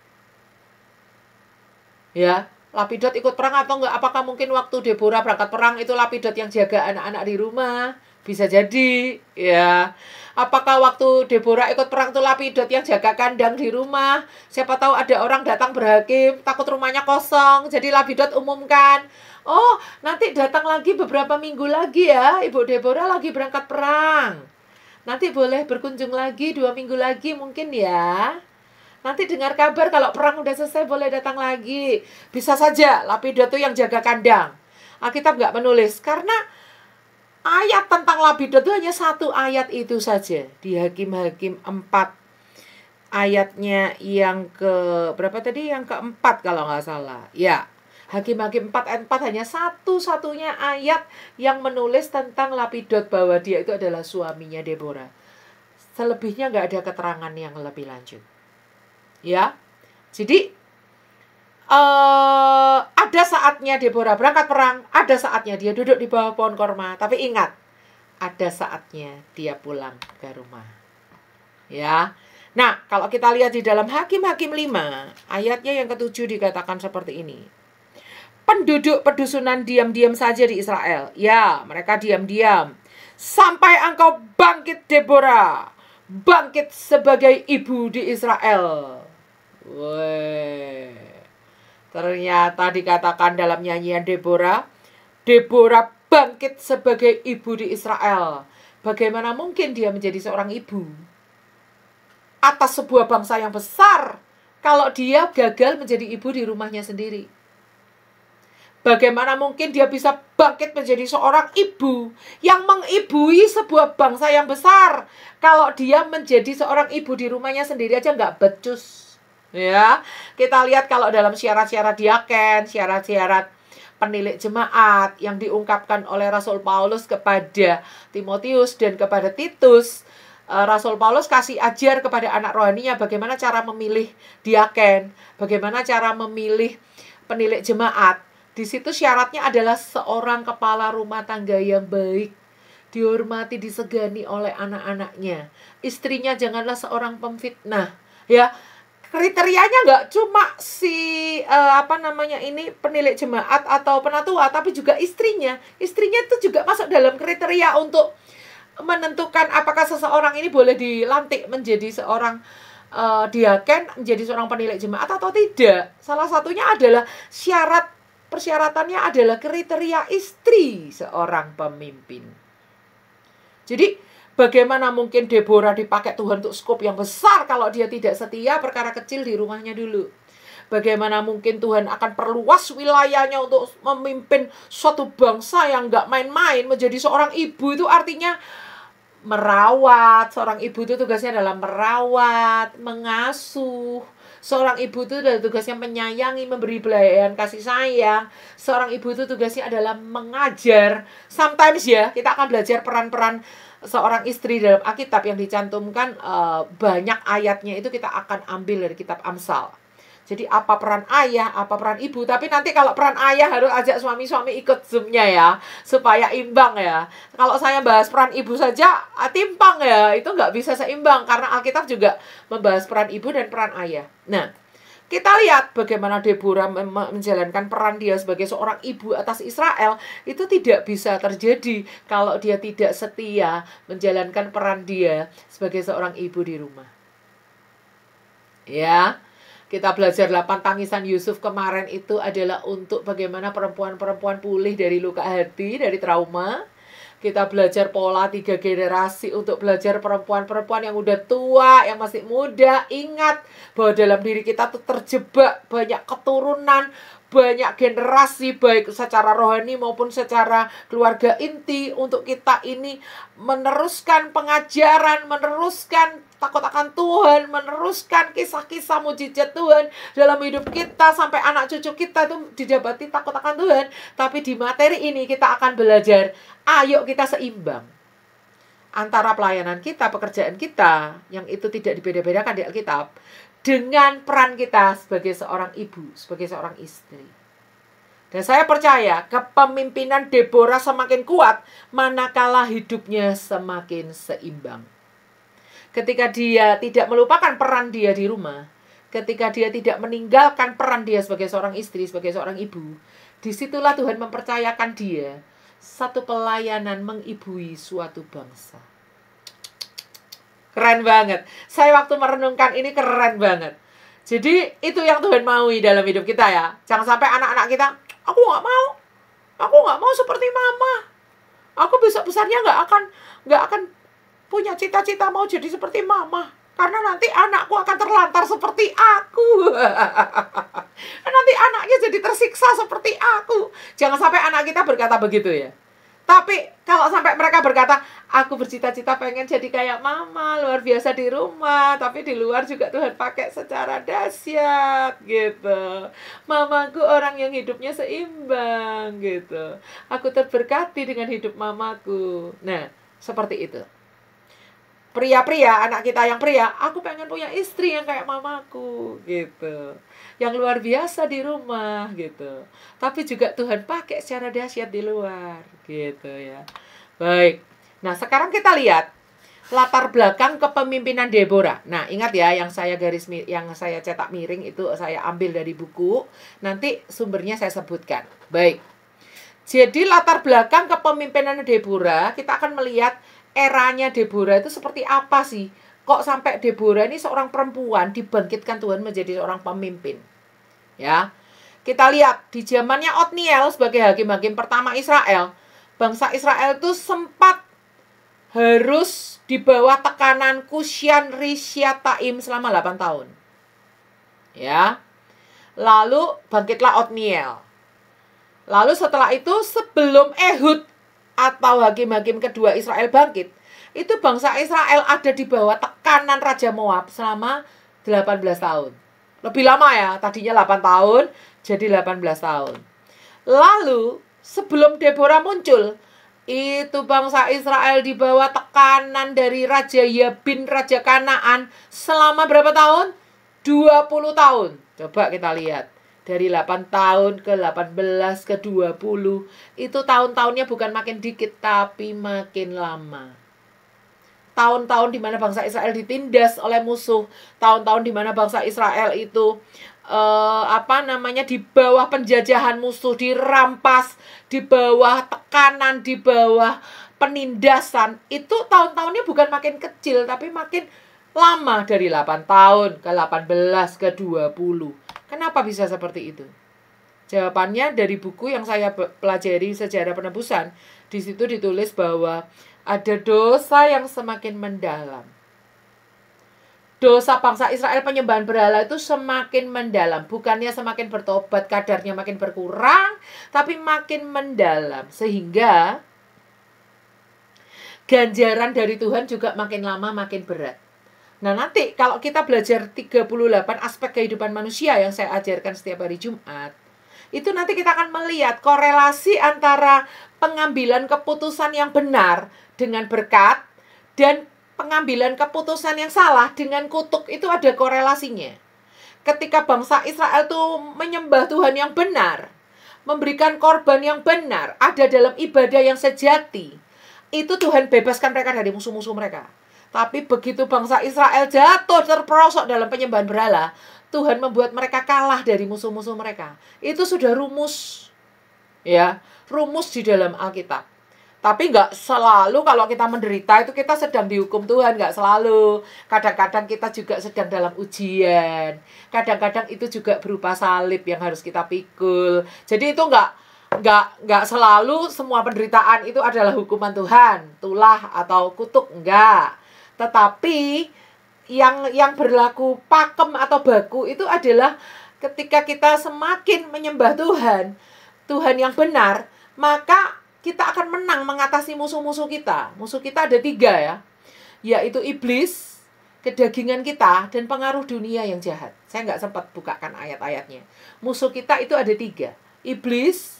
Ya, Lapidot ikut perang atau enggak? Apakah mungkin waktu Deborah berangkat perang itu Lapidot yang jaga anak-anak di rumah? Bisa jadi, ya. Apakah waktu Deborah ikut perang itu Lapidot yang jaga kandang di rumah? Siapa tahu ada orang datang berhakim, takut rumahnya kosong, jadi Lapidot umumkan, oh, nanti datang lagi beberapa minggu lagi ya, Ibu Deborah lagi berangkat perang. Nanti boleh berkunjung lagi 2 minggu lagi mungkin ya. Nanti dengar kabar kalau perang udah selesai boleh datang lagi. Bisa saja Lapidot itu yang jaga kandang. Alkitab nggak menulis. Karena ayat tentang Lapidot itu hanya 1 ayat itu saja. Di Hakim-Hakim 4. Ayatnya yang ke berapa tadi? Yang keempat kalau nggak salah. Ya, Hakim-Hakim 4 ayat 4 hanya satu-satunya ayat yang menulis tentang Lapidot bahwa dia itu adalah suaminya Deborah. Selebihnya nggak ada keterangan yang lebih lanjut. Ya, jadi ada saatnya Deborah berangkat perang, ada saatnya dia duduk di bawah pohon korma. Tapi ingat, ada saatnya dia pulang ke rumah. Ya, Nah, kalau kita lihat di dalam Hakim-Hakim 5, ayatnya yang ke-7 dikatakan seperti ini. Penduduk pedusunan diam-diam saja di Israel. Ya, mereka diam-diam. Sampai engkau bangkit, Deborah. Bangkit sebagai ibu di Israel. Weh. Ternyata dikatakan dalam nyanyian Deborah. Deborah bangkit sebagai ibu di Israel. Bagaimana mungkin dia menjadi seorang ibu atas sebuah bangsa yang besar kalau dia gagal menjadi ibu di rumahnya sendiri? Bagaimana mungkin dia bisa bangkit menjadi seorang ibu yang mengibui sebuah bangsa yang besar kalau dia menjadi seorang ibu di rumahnya sendiri aja nggak becus? Ya, kita lihat kalau dalam syarat-syarat diaken, syarat-syarat penilik jemaat yang diungkapkan oleh Rasul Paulus kepada Timotius dan kepada Titus. Rasul Paulus kasih ajar kepada anak rohaninya bagaimana cara memilih diaken, bagaimana cara memilih penilik jemaat. Di situ syaratnya adalah seorang kepala rumah tangga yang baik, dihormati, disegani oleh anak-anaknya. Istrinya janganlah seorang pemfitnah. Ya, kriterianya nggak cuma si penilik jemaat atau penatua, tapi juga istrinya. Istrinya itu juga masuk dalam kriteria untuk menentukan apakah seseorang ini boleh dilantik menjadi seorang diaken, menjadi seorang penilik jemaat atau tidak. Salah satunya adalah persyaratannya adalah kriteria istri seorang pemimpin. Jadi bagaimana mungkin Deborah dipakai Tuhan untuk skop yang besar kalau dia tidak setia perkara kecil di rumahnya dulu? Bagaimana mungkin Tuhan akan perluas wilayahnya untuk memimpin suatu bangsa yang nggak main-main? Menjadi seorang ibu itu artinya merawat. Seorang ibu itu tugasnya adalah merawat, mengasuh. Seorang ibu itu adalah tugasnya menyayangi, memberi belayan kasih sayang. Seorang ibu itu tugasnya adalah mengajar. Sometimes ya, kita akan belajar peran-peran seorang istri dalam Alkitab yang dicantumkan banyak ayatnya itu kita akan ambil dari kitab Amsal. Jadi apa peran ayah, apa peran ibu. Tapi nanti kalau peran ayah harus ajak suami-suami ikut Zoom-nya ya. Supaya imbang ya. Kalau saya bahas peran ibu saja, timpang ya. Itu nggak bisa seimbang. Karena Alkitab juga membahas peran ibu dan peran ayah. Nah, kita lihat bagaimana Deborah menjalankan peran dia sebagai seorang ibu atas Israel. Itu tidak bisa terjadi kalau dia tidak setia menjalankan peran dia sebagai seorang ibu di rumah. Ya. Kita belajar 8 tangisan Yusuf kemarin itu adalah untuk bagaimana perempuan-perempuan pulih dari luka hati, dari trauma. Kita belajar pola 3 generasi untuk belajar perempuan-perempuan yang udah tua, yang masih muda. Ingat bahwa dalam diri kita tuh terjebak banyak keturunan, banyak generasi, baik secara rohani maupun secara keluarga inti. Untuk kita ini meneruskan pengajaran, meneruskan takut akan Tuhan, meneruskan kisah-kisah mujizat Tuhan dalam hidup kita sampai anak cucu kita itu didapati takut akan Tuhan. Tapi di materi ini kita akan belajar, ayo kita seimbang antara pelayanan kita, pekerjaan kita, yang itu tidak dibeda-bedakan di Alkitab, dengan peran kita sebagai seorang ibu, sebagai seorang istri. Dan saya percaya kepemimpinan Deborah semakin kuat manakala hidupnya semakin seimbang. Ketika dia tidak melupakan peran dia di rumah, ketika dia tidak meninggalkan peran dia sebagai seorang istri, sebagai seorang ibu, disitulah Tuhan mempercayakan dia satu pelayanan mengibui suatu bangsa. Keren banget. Saya waktu merenungkan ini keren banget. Jadi itu yang Tuhan maui dalam hidup kita ya. Jangan sampai anak-anak kita, aku nggak mau seperti mama. Aku besar-besarnya nggak akan punya cita-cita mau jadi seperti mama. Karena nanti anakku akan terlantar seperti aku. Nanti anaknya jadi tersiksa seperti aku. Jangan sampai anak kita berkata begitu ya. Tapi kalau sampai mereka berkata, aku bercita-cita pengen jadi kayak mama, luar biasa di rumah, tapi di luar juga Tuhan pakai secara dahsyat gitu. Mamaku orang yang hidupnya seimbang gitu. Aku terberkati dengan hidup mamaku. Nah, seperti itu. Pria-pria, anak kita yang pria, aku pengen punya istri yang kayak mamaku gitu. Yang luar biasa di rumah gitu. Tapi juga Tuhan pakai secara dahsyat di luar gitu ya. Baik. Nah, sekarang kita lihat latar belakang kepemimpinan Deborah. Nah, ingat ya, yang saya cetak miring itu saya ambil dari buku. Nanti sumbernya saya sebutkan. Baik. Jadi latar belakang kepemimpinan Deborah, kita akan melihat eranya Deborah itu seperti apa sih? Kok sampai Deborah ini seorang perempuan dibangkitkan Tuhan menjadi seorang pemimpin? Ya. Kita lihat di zamannya Otniel sebagai hakim-hakim pertama Israel, bangsa Israel itu sempat harus di bawah tekanan Kusyan Rishyataim selama 8 tahun. Ya. Lalu bangkitlah Otniel. Lalu setelah itu sebelum Ehud atau hakim-hakim kedua Israel bangkit, itu bangsa Israel ada di bawah tekanan Raja Moab selama 18 tahun. Lebih lama ya, tadinya 8 tahun jadi 18 tahun. Lalu sebelum Deborah muncul, itu bangsa Israel di bawah tekanan dari Raja Yabin, Raja Kanaan selama berapa tahun? 20 tahun. Coba kita lihat. Dari 8 tahun ke 18 ke 20. Itu tahun-tahunnya bukan makin dikit, tapi makin lama. Tahun-tahun di mana bangsa Israel ditindas oleh musuh. Tahun-tahun di mana bangsa Israel itu di bawah penjajahan musuh, dirampas, di bawah tekanan, di bawah penindasan. Itu tahun-tahunnya bukan makin kecil, tapi makin lama, dari 8 tahun ke 18 ke 20. Kenapa bisa seperti itu? Jawabannya dari buku yang saya pelajari, Sejarah Penebusan. Di situ ditulis bahwa ada dosa yang semakin mendalam. Dosa bangsa Israel penyembahan berhala itu semakin mendalam. Bukannya semakin bertobat, kadarnya makin berkurang, tapi makin mendalam. Sehingga ganjaran dari Tuhan juga makin lama makin berat. Nah, nanti kalau kita belajar 38 aspek kehidupan manusia yang saya ajarkan setiap hari Jumat, itu nanti kita akan melihat korelasi antara pengambilan keputusan yang benar dengan berkat dan pengambilan keputusan yang salah dengan kutuk. Itu ada korelasinya. Ketika bangsa Israel itu menyembah Tuhan yang benar, memberikan korban yang benar, ada dalam ibadah yang sejati, itu Tuhan bebaskan mereka dari musuh-musuh mereka. Tapi begitu bangsa Israel jatuh terperosok dalam penyembahan berhala, Tuhan membuat mereka kalah dari musuh-musuh mereka. Itu sudah rumus. Ya, rumus di dalam Alkitab. Tapi nggak selalu kalau kita menderita itu kita sedang dihukum Tuhan, nggak selalu. Kadang-kadang kita juga sedang dalam ujian. Kadang-kadang itu juga berupa salib yang harus kita pikul. Jadi itu nggak selalu semua penderitaan itu adalah hukuman Tuhan, tulah atau kutuk, enggak. Tetapi yang berlaku pakem atau baku itu adalah ketika kita semakin menyembah Tuhan, Tuhan yang benar, maka kita akan menang mengatasi musuh-musuh kita. Musuh kita ada 3 ya, yaitu iblis, kedagingan kita, dan pengaruh dunia yang jahat. Saya nggak sempat bukakan ayat-ayatnya. Musuh kita itu ada 3, iblis,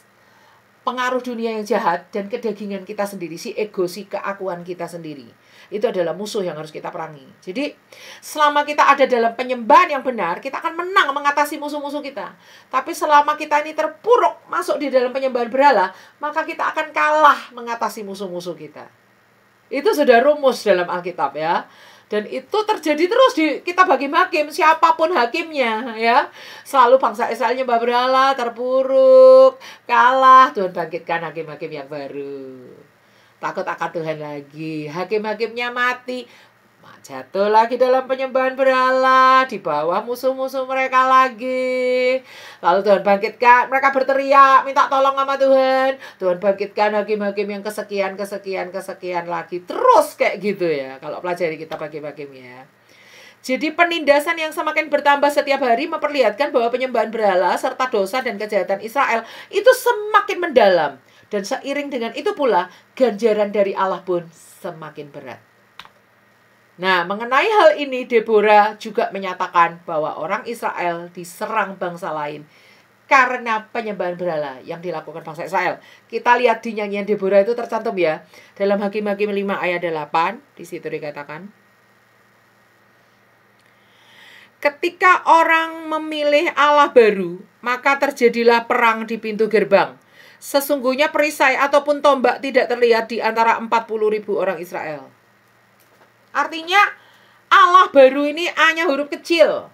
pengaruh dunia yang jahat, dan kedagingan kita sendiri, si ego, si keakuan kita sendiri. Itu adalah musuh yang harus kita perangi. Jadi selama kita ada dalam penyembahan yang benar, kita akan menang mengatasi musuh-musuh kita. Tapi selama kita ini terpuruk masuk di dalam penyembahan berhala, maka kita akan kalah mengatasi musuh-musuh kita. Itu sudah rumus dalam Alkitab ya. Dan itu terjadi terus di kita bagi hakim, siapapun hakimnya ya. Selalu bangsa Israel nyembah berhala, terpuruk, kalah, Tuhan bangkitkan hakim-hakim yang baru. Takut akan Tuhan lagi, hakim-hakimnya mati, jatuh lagi dalam penyembahan berhala, di bawah musuh-musuh mereka lagi. Lalu Tuhan bangkitkan, mereka berteriak, minta tolong sama Tuhan. Tuhan bangkitkan hakim-hakim yang kesekian lagi. Terus kayak gitu ya, kalau pelajari kita hakim-hakimnya. Jadi penindasan yang semakin bertambah setiap hari memperlihatkan bahwa penyembahan berhala serta dosa dan kejahatan Israel itu semakin mendalam. Dan seiring dengan itu pula, ganjaran dari Allah pun semakin berat. Nah, mengenai hal ini, Deborah juga menyatakan bahwa orang Israel diserang bangsa lain karena penyembahan berhala yang dilakukan bangsa Israel. Kita lihat di nyanyian Deborah itu tercantum ya. Dalam Hakim-Hakim 5 ayat 8, di situ dikatakan, ketika orang memilih Allah baru, maka terjadilah perang di pintu gerbang. Sesungguhnya perisai ataupun tombak tidak terlihat di antara 40.000 orang Israel. Artinya Allah baru ini A-nya huruf kecil.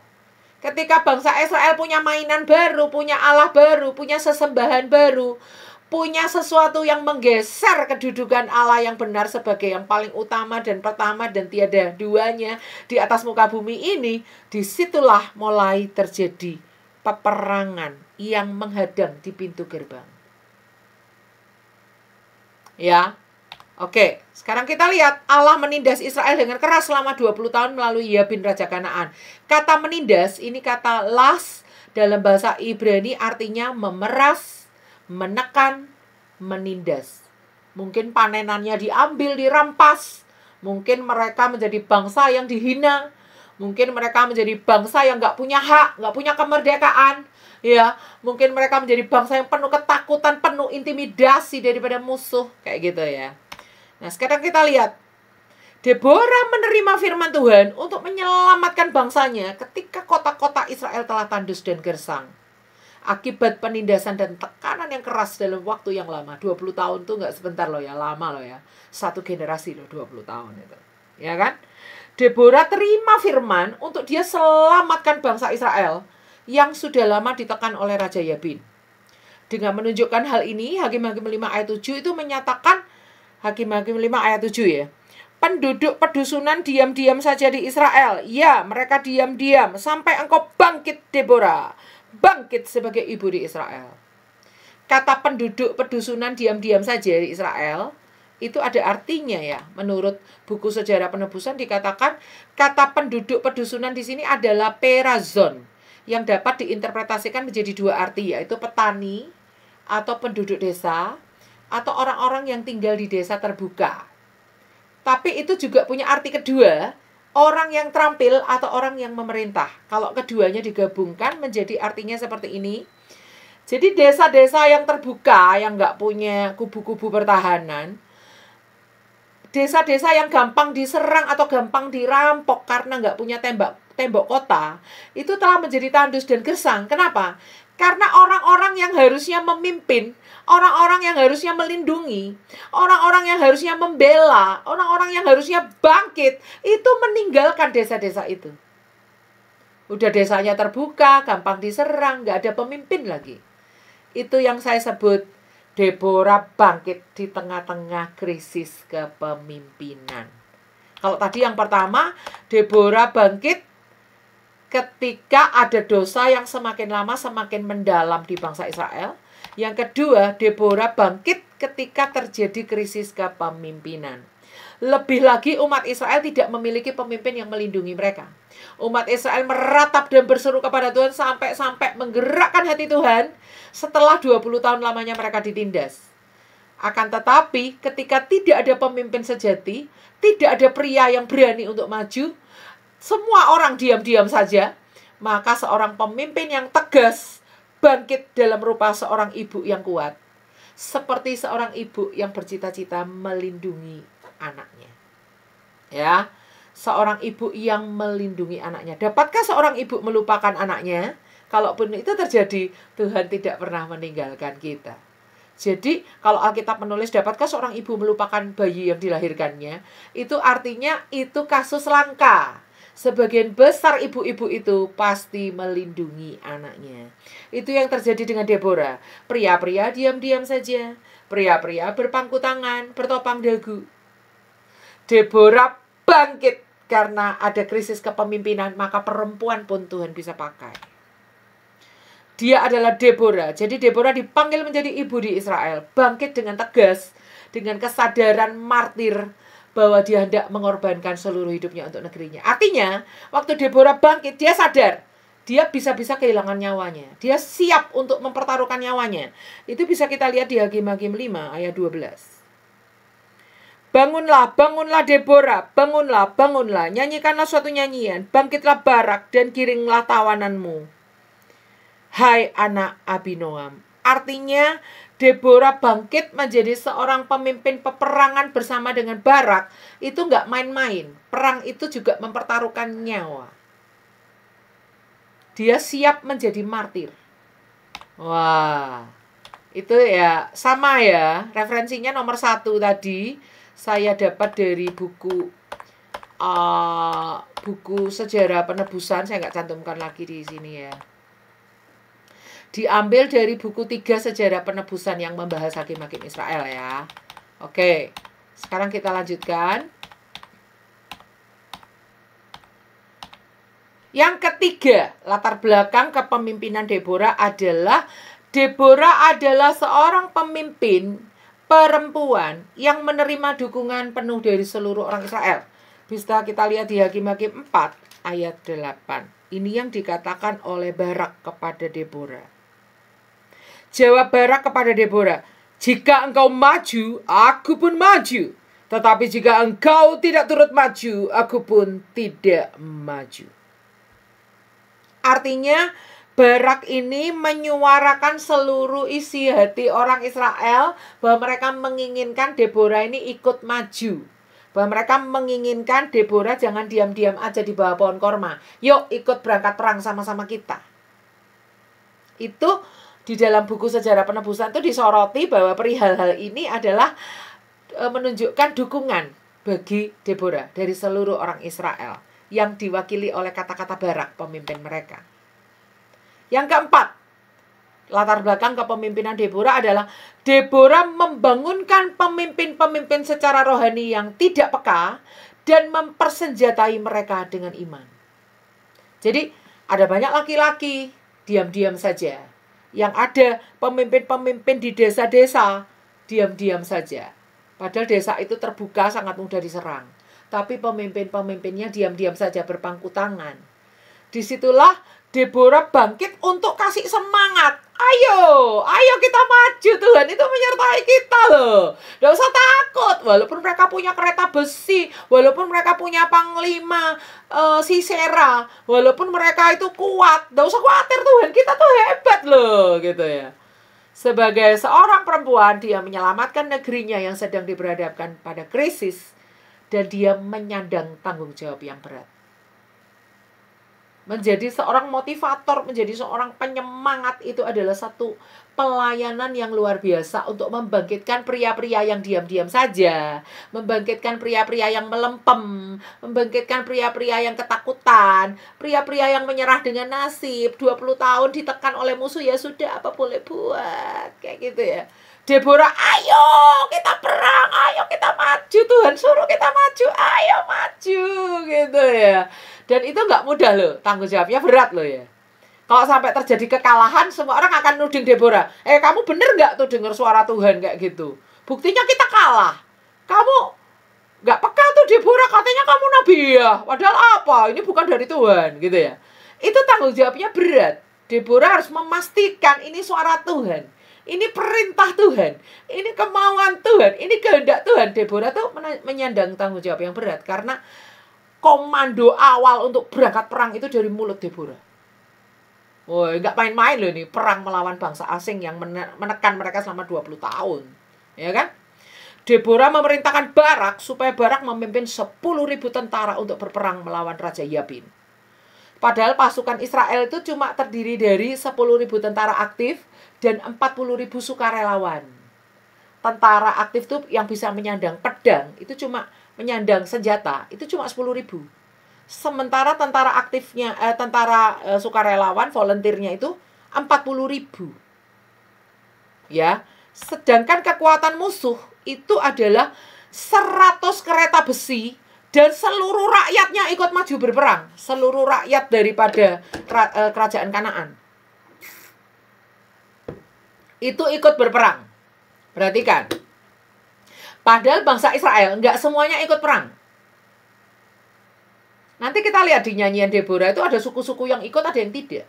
Ketika bangsa Israel punya mainan baru, punya Allah baru, punya sesembahan baru, punya sesuatu yang menggeser kedudukan Allah yang benar sebagai yang paling utama dan pertama dan tiada duanya di atas muka bumi ini, disitulah mulai terjadi peperangan yang menghadang di pintu gerbang. Ya, oke. Sekarang kita lihat Allah menindas Israel dengan keras selama 20 tahun melalui Yabin Raja Kanaan. Kata menindas, ini kata las dalam bahasa Ibrani artinya memeras, menekan, menindas. Mungkin panenannya diambil, dirampas. Mungkin mereka menjadi bangsa yang dihina. Mungkin mereka menjadi bangsa yang nggak punya hak, nggak punya kemerdekaan. Ya, mungkin mereka menjadi bangsa yang penuh ketakutan, penuh intimidasi daripada musuh. Kayak gitu ya. Nah, sekarang kita lihat. Deborah menerima firman Tuhan untuk menyelamatkan bangsanya ketika kota-kota Israel telah tandus dan gersang. Akibat penindasan dan tekanan yang keras dalam waktu yang lama. 20 tahun tuh nggak sebentar loh ya, lama loh ya. Satu generasi loh 20 tahun itu. Ya kan? Deborah terima firman untuk dia selamatkan bangsa Israel yang sudah lama ditekan oleh Raja Yabin. Dengan menunjukkan hal ini, Hakim-Hakim 5 ayat 7 itu menyatakan, Hakim-Hakim 5 ayat 7 ya, penduduk pedusunan diam-diam saja di Israel. Ya, mereka diam-diam sampai engkau bangkit, Deborah. Bangkit sebagai ibu di Israel. Kata penduduk pedusunan diam-diam saja di Israel, itu ada artinya ya. Menurut buku sejarah penebusan dikatakan, kata penduduk pedusunan di sini adalah perazon, yang dapat diinterpretasikan menjadi dua arti, yaitu petani atau penduduk desa, atau orang-orang yang tinggal di desa terbuka. Tapi itu juga punya arti kedua, orang yang terampil atau orang yang memerintah. Kalau keduanya digabungkan menjadi artinya seperti ini. Jadi desa-desa yang terbuka, yang nggak punya kubu-kubu pertahanan, desa-desa yang gampang diserang atau gampang dirampok karena nggak punya tembok kota, itu telah menjadi tandus dan gersang. Kenapa? Karena orang-orang yang harusnya memimpin, orang-orang yang harusnya melindungi, orang-orang yang harusnya membela, orang-orang yang harusnya bangkit, itu meninggalkan desa-desa itu. Udah desanya terbuka, gampang diserang, nggak ada pemimpin lagi. Itu yang saya sebut Deborah bangkit di tengah-tengah krisis kepemimpinan. Kalau tadi yang pertama, Deborah bangkit ketika ada dosa yang semakin lama semakin mendalam di bangsa Israel. Yang kedua, Deborah bangkit ketika terjadi krisis kepemimpinan. Lebih lagi umat Israel tidak memiliki pemimpin yang melindungi mereka. Umat Israel meratap dan berseru kepada Tuhan sampai menggerakkan hati Tuhan setelah 20 tahun lamanya mereka ditindas. Akan tetapi ketika tidak ada pemimpin sejati, tidak ada pria yang berani untuk maju, semua orang diam-diam saja, maka seorang pemimpin yang tegas bangkit dalam rupa seorang ibu yang kuat. Seperti seorang ibu yang bercita-cita melindungi anaknya. Ya, seorang ibu yang melindungi anaknya. Dapatkah seorang ibu melupakan anaknya? Kalaupun itu terjadi, Tuhan tidak pernah meninggalkan kita. Jadi, kalau Alkitab menulis, dapatkah seorang ibu melupakan bayi yang dilahirkannya? Itu artinya itu kasus langka. Sebagian besar ibu-ibu itu pasti melindungi anaknya. Itu yang terjadi dengan Deborah. Pria-pria diam-diam saja. Pria-pria berpangku tangan, bertopang dagu. Deborah bangkit karena ada krisis kepemimpinan, maka perempuan pun Tuhan bisa pakai. Dia adalah Deborah. Jadi Deborah dipanggil menjadi ibu di Israel. Bangkit dengan tegas, dengan kesadaran martir bahwa dia hendak mengorbankan seluruh hidupnya untuk negerinya. Artinya, waktu Deborah bangkit, dia sadar. Dia bisa-bisa kehilangan nyawanya. Dia siap untuk mempertaruhkan nyawanya. Itu bisa kita lihat di Hakim-Hakim 5 ayat 12. Bangunlah, bangunlah Deborah, bangunlah, bangunlah. Nyanyikanlah suatu nyanyian. Bangkitlah Barak dan giringlah tawananmu. Hai anak Abinoam. Artinya, Deborah bangkit menjadi seorang pemimpin peperangan bersama dengan Barak. Itu nggak main-main. Perang itu juga mempertaruhkan nyawa. Dia siap menjadi martir. Wah, itu ya sama ya. Referensinya nomor 1 tadi saya dapat dari buku buku sejarah penebusan, saya nggak cantumkan lagi di sini ya. Diambil dari buku 3 sejarah penebusan yang membahas hakim-hakim Israel ya. Oke, sekarang kita lanjutkan. Yang ketiga, latar belakang kepemimpinan Deborah adalah seorang pemimpin perempuan yang menerima dukungan penuh dari seluruh orang Israel. Bisa kita lihat di Hakim-Hakim 4 ayat 8. Ini yang dikatakan oleh Barak kepada Deborah. Jawab Barak kepada Deborah, jika engkau maju, aku pun maju. Tetapi jika engkau tidak turut maju, aku pun tidak maju. Artinya, Barak ini menyuarakan seluruh isi hati orang Israel bahwa mereka menginginkan Deborah ini ikut maju. Bahwa mereka menginginkan Deborah jangan diam-diam aja di bawah pohon korma. Yuk ikut berangkat perang sama-sama kita. Itu di dalam buku sejarah penebusan itu disoroti bahwa perihal hal ini adalah menunjukkan dukungan bagi Deborah dari seluruh orang Israel yang diwakili oleh kata-kata Barak, pemimpin mereka. Yang keempat, latar belakang kepemimpinan Deborah adalah Deborah membangunkan pemimpin-pemimpin secara rohani yang tidak peka dan mempersenjatai mereka dengan iman. Jadi ada banyak laki-laki diam-diam saja. Yang ada pemimpin-pemimpin di desa-desa diam-diam saja. Padahal desa itu terbuka, sangat mudah diserang. Tapi pemimpin-pemimpinnya diam-diam saja berpangku tangan. Disitulah Deborah bangkit untuk kasih semangat. Ayo kita maju, Tuhan itu menyertai kita loh. Gak usah takut, walaupun mereka punya kereta besi, walaupun mereka punya panglima Sisera, walaupun mereka itu kuat, gak usah khawatir, Tuhan kita tuh hebat loh, gitu ya. Sebagai seorang perempuan, dia menyelamatkan negerinya yang sedang diberhadapkan pada krisis, dan dia menyandang tanggung jawab yang berat. Menjadi seorang motivator, menjadi seorang penyemangat itu adalah satu pelayanan yang luar biasa untuk membangkitkan pria-pria yang diam-diam saja, membangkitkan pria-pria yang melempem, membangkitkan pria-pria yang ketakutan, pria-pria yang menyerah dengan nasib, 20 tahun ditekan oleh musuh, ya sudah apa boleh buat, kayak gitu ya. Deborah, ayo kita perang, ayo kita maju, Tuhan suruh kita maju, ayo maju, gitu ya. Dan itu nggak mudah loh, tanggung jawabnya berat loh ya. Kalau sampai terjadi kekalahan, semua orang akan nuding Deborah. Kamu bener nggak tuh dengar suara Tuhan kayak gitu? Buktinya kita kalah. Kamu nggak peka tuh Deborah, katanya kamu nabi ya. Padahal apa? Ini bukan dari Tuhan, gitu ya. Itu tanggung jawabnya berat. Deborah harus memastikan ini suara Tuhan. Ini perintah Tuhan. Ini kemauan Tuhan. Ini kehendak Tuhan. Deborah tuh menyandang tanggung jawab yang berat. Karena komando awal untuk berangkat perang itu dari mulut Deborah. Woi, nggak main-main loh ini. Perang melawan bangsa asing yang menekan mereka selama 20 tahun. Ya kan? Deborah memerintahkan Barak supaya Barak memimpin 10.000 tentara untuk berperang melawan Raja Yabin. Padahal pasukan Israel itu cuma terdiri dari 10.000 tentara aktif dan 40.000 sukarelawan. Tentara aktif itu yang bisa menyandang pedang, itu cuma menyandang senjata, itu cuma 10.000. Sementara tentara aktifnya, sukarelawan, volunteernya itu 40.000. Ya, sedangkan kekuatan musuh itu adalah 100 kereta besi dan seluruh rakyatnya ikut maju berperang. Seluruh rakyat daripada kerajaan Kanaan itu ikut berperang. Perhatikan. Padahal bangsa Israel nggak semuanya ikut perang. Nanti kita lihat di nyanyian Deborah itu ada suku-suku yang ikut, ada yang tidak.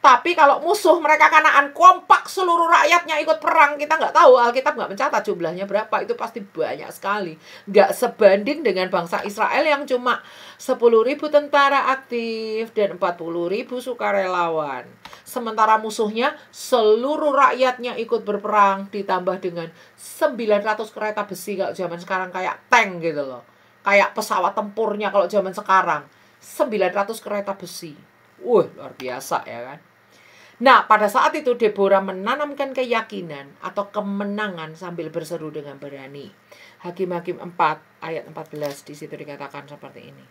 Tapi kalau musuh mereka Kanaan kompak seluruh rakyatnya ikut perang, kita nggak tahu, Alkitab nggak mencatat jumlahnya berapa, itu pasti banyak sekali. Nggak sebanding dengan bangsa Israel yang cuma 10.000 tentara aktif dan 40.000 sukarelawan. Sementara musuhnya seluruh rakyatnya ikut berperang ditambah dengan 900 kereta besi kalau zaman sekarang, kayak tank gitu loh. Kayak pesawat tempurnya kalau zaman sekarang. 900 kereta besi. Luar biasa ya kan. Nah, pada saat itu Deborah menanamkan keyakinan atau kemenangan sambil berseru dengan berani. Hakim-Hakim 4 ayat 14 di situ dikatakan seperti ini.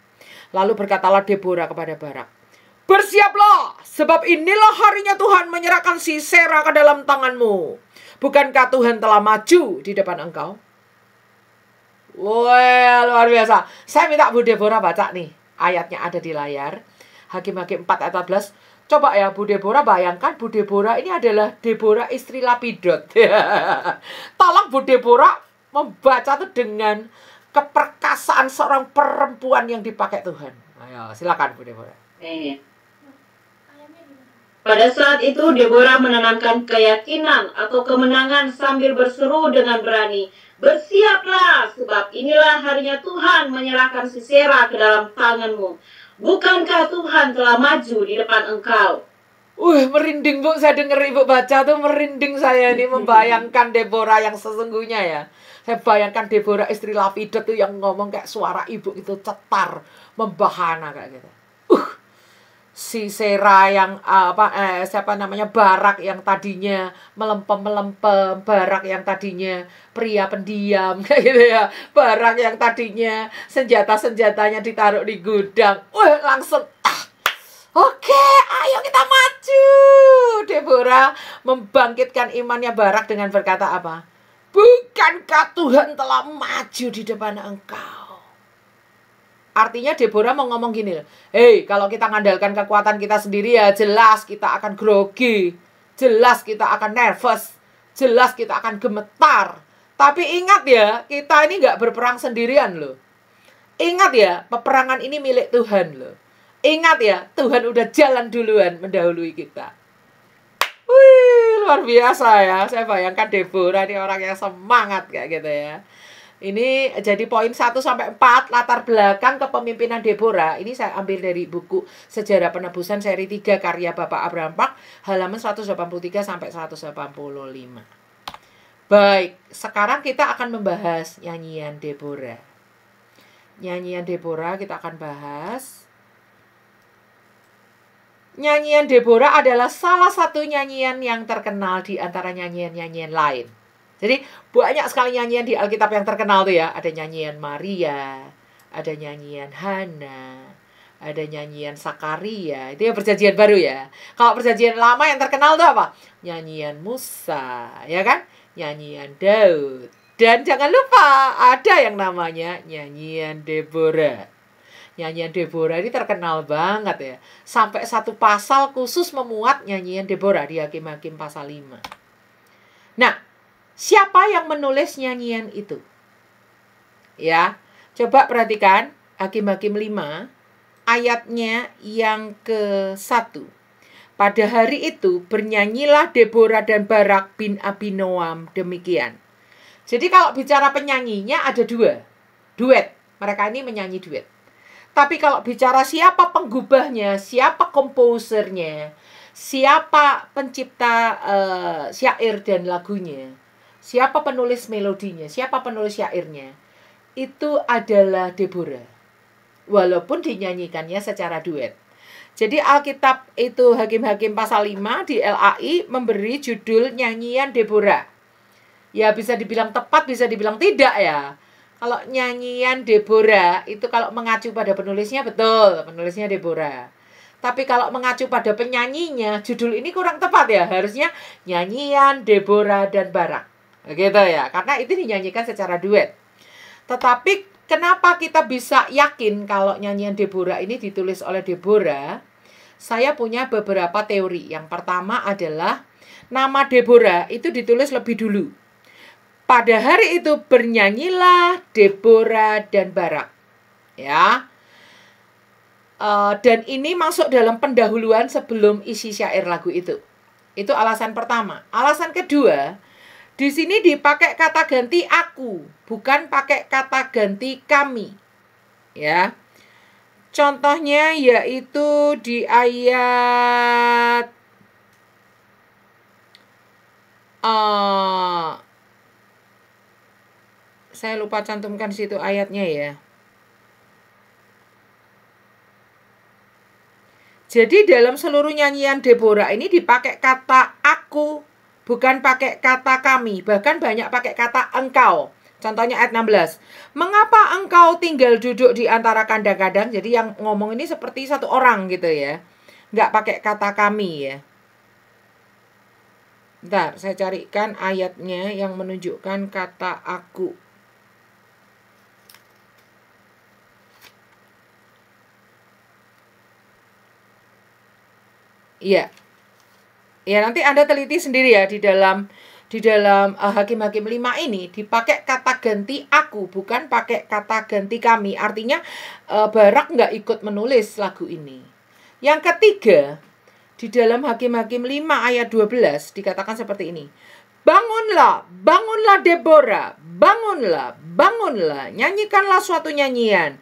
Lalu berkatalah Deborah kepada Barak, "Bersiaplah, sebab inilah harinya Tuhan menyerahkan Sisera ke dalam tanganmu. Bukankah Tuhan telah maju di depan engkau?" Wah, luar biasa. Saya minta Bu Deborah baca nih. Ayatnya ada di layar. Hakim-Hakim 4 ayat 14. Coba ya Bu Deborah bayangkan, Bu Deborah ini adalah Deborah istri Lapidot. Tolong Bu Deborah membaca itu dengan keperkasaan seorang perempuan yang dipakai Tuhan. Ayo, silakan Bu Deborah. Pada saat itu Deborah menanamkan keyakinan atau kemenangan sambil berseru dengan berani, "Bersiaplah, sebab inilah harinya Tuhan menyerahkan Sisera ke dalam tanganmu. Bukankah Tuhan telah maju di depan engkau?" Merinding Bu, saya dengar Ibu baca tuh merinding saya ini, membayangkan Deborah yang sesungguhnya ya. Saya bayangkan Deborah istri Lapidot tuh yang ngomong kayak suara ibu itu cetar, membahana kayak gitu. Sisera yang Barak yang tadinya melempem-melempem, Barak yang tadinya pria pendiam kayak gitu ya. Barak yang tadinya senjata-senjatanya ditaruh di gudang. Langsung oke, ayo kita maju. Deborah membangkitkan imannya Barak dengan berkata apa? Bukankah Tuhan telah maju di depan engkau? Artinya Deborah mau ngomong gini, hei, kalau kita ngandalkan kekuatan kita sendiri ya jelas kita akan grogi, jelas kita akan nervous, jelas kita akan gemetar. Tapi ingat ya, kita ini nggak berperang sendirian loh. Ingat ya, peperangan ini milik Tuhan loh. Ingat ya, Tuhan udah jalan duluan mendahului kita. Luar biasa ya. Saya bayangkan Deborah ini orang yang semangat kayak gitu ya. Ini jadi poin 1-4 latar belakang kepemimpinan Deborah. Ini saya ambil dari buku Sejarah Penebusan seri 3 karya Bapak Abraham Park, halaman 183 sampai 185. Baik, sekarang kita akan membahas nyanyian Deborah. Nyanyian Deborah kita akan bahas. Nyanyian Deborah adalah salah satu nyanyian yang terkenal di antara nyanyian-nyanyian lain. Jadi banyak sekali nyanyian di Alkitab yang terkenal tuh ya. Ada nyanyian Maria, ada nyanyian Hana, ada nyanyian Sakaria. Itu yang perjanjian baru ya. Kalau perjanjian lama yang terkenal tuh apa? Nyanyian Musa, ya kan? Nyanyian Daud. Dan jangan lupa ada yang namanya nyanyian Deborah. Nyanyian Deborah ini terkenal banget ya. Sampai satu pasal khusus memuat nyanyian Deborah di Hakim-Hakim pasal 5. Nah, siapa yang menulis nyanyian itu? Ya, coba perhatikan Hakim-Hakim 5 ayatnya yang ke-1. Pada hari itu bernyanyilah Deborah dan Barak bin Abinoam demikian. Jadi kalau bicara penyanyinya ada dua. Duet. Mereka ini menyanyi duet. Tapi kalau bicara siapa penggubahnya, siapa komposernya, siapa pencipta syair dan lagunya, siapa penulis melodinya, siapa penulis syairnya, itu adalah Deborah. Walaupun dinyanyikannya secara duet. Jadi Alkitab itu Hakim-Hakim pasal 5 di LAI memberi judul nyanyian Deborah. Ya bisa dibilang tepat, bisa dibilang tidak ya. Kalau nyanyian Deborah itu kalau mengacu pada penulisnya betul, penulisnya Deborah. Tapi kalau mengacu pada penyanyinya, judul ini kurang tepat ya. Harusnya nyanyian Deborah dan Barak. Gitu ya, karena itu dinyanyikan secara duet. Tetapi kenapa kita bisa yakin kalau nyanyian Deborah ini ditulis oleh Deborah? Saya punya beberapa teori. Yang pertama adalah nama Deborah itu ditulis lebih dulu. Pada hari itu bernyanyilah Deborah dan Barak. Ya. Dan ini masuk dalam pendahuluan sebelum isi syair lagu itu. Itu alasan pertama. Alasan kedua, di sini dipakai kata ganti aku, bukan pakai kata ganti kami. Ya. Contohnya yaitu di ayat saya lupa cantumkan di situ ayatnya ya. Jadi dalam seluruh nyanyian Deborah ini dipakai kata aku, bukan pakai kata kami. Bahkan banyak pakai kata engkau. Contohnya ayat 16. Mengapa engkau tinggal duduk di antara kandang-kandang? Jadi yang ngomong ini seperti satu orang gitu ya. Nggak pakai kata kami ya. Bentar, saya carikan ayatnya yang menunjukkan kata aku. Iya. Ya nanti Anda teliti sendiri ya di dalam Hakim-Hakim 5 ini dipakai kata ganti aku, bukan pakai kata ganti kami. Artinya Barak nggak ikut menulis lagu ini. Yang ketiga, di dalam Hakim-Hakim 5 ayat 12 dikatakan seperti ini. Bangunlah, bangunlah Deborah, bangunlah, bangunlah, nyanyikanlah suatu nyanyian.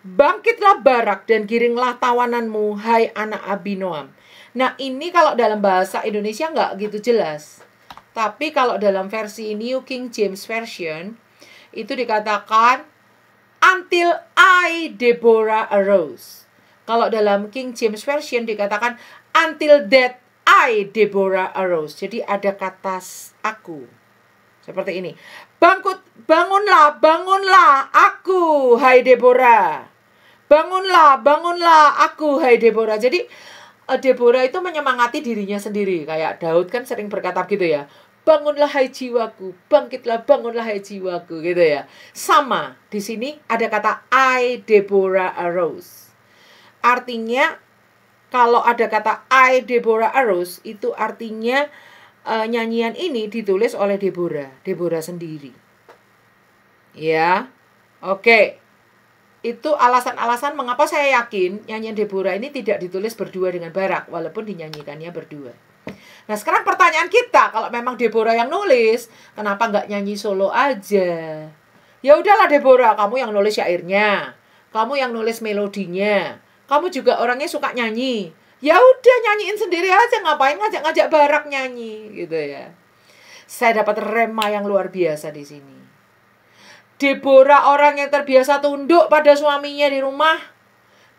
Bangkitlah Barak dan giringlah tawananmu, hai anak Abinoam. Nah ini kalau dalam bahasa Indonesia nggak gitu jelas. Tapi kalau dalam versi New King James Version, itu dikatakan, until I, Deborah, arose. Kalau dalam King James Version dikatakan, until that I, Deborah, arose. Jadi ada kata aku. Seperti ini. Bangunlah, bangunlah aku, hai Deborah. Bangunlah, bangunlah aku, hai Deborah. Jadi Deborah itu menyemangati dirinya sendiri. Kayak Daud kan sering berkata gitu ya. Bangunlah hai jiwaku, bangkitlah, bangunlah hai jiwaku, gitu ya. Sama, di sini ada kata I, Deborah, arose. Artinya, kalau ada kata I, Deborah, arose, itu artinya nyanyian ini ditulis oleh Deborah sendiri. Ya, oke. Itu alasan-alasan mengapa saya yakin nyanyian Deborah ini tidak ditulis berdua dengan Barak, walaupun dinyanyikannya berdua. Nah sekarang pertanyaan kita, kalau memang Deborah yang nulis, kenapa nggak nyanyi solo aja? Ya udahlah Deborah, kamu yang nulis syairnya, kamu yang nulis melodinya, kamu juga orangnya suka nyanyi. Ya udah nyanyiin sendiri aja, ngapain ngajak-ngajak Barak nyanyi, gitu ya. Saya dapat rema yang luar biasa di sini. Deborah orang yang terbiasa tunduk pada suaminya di rumah.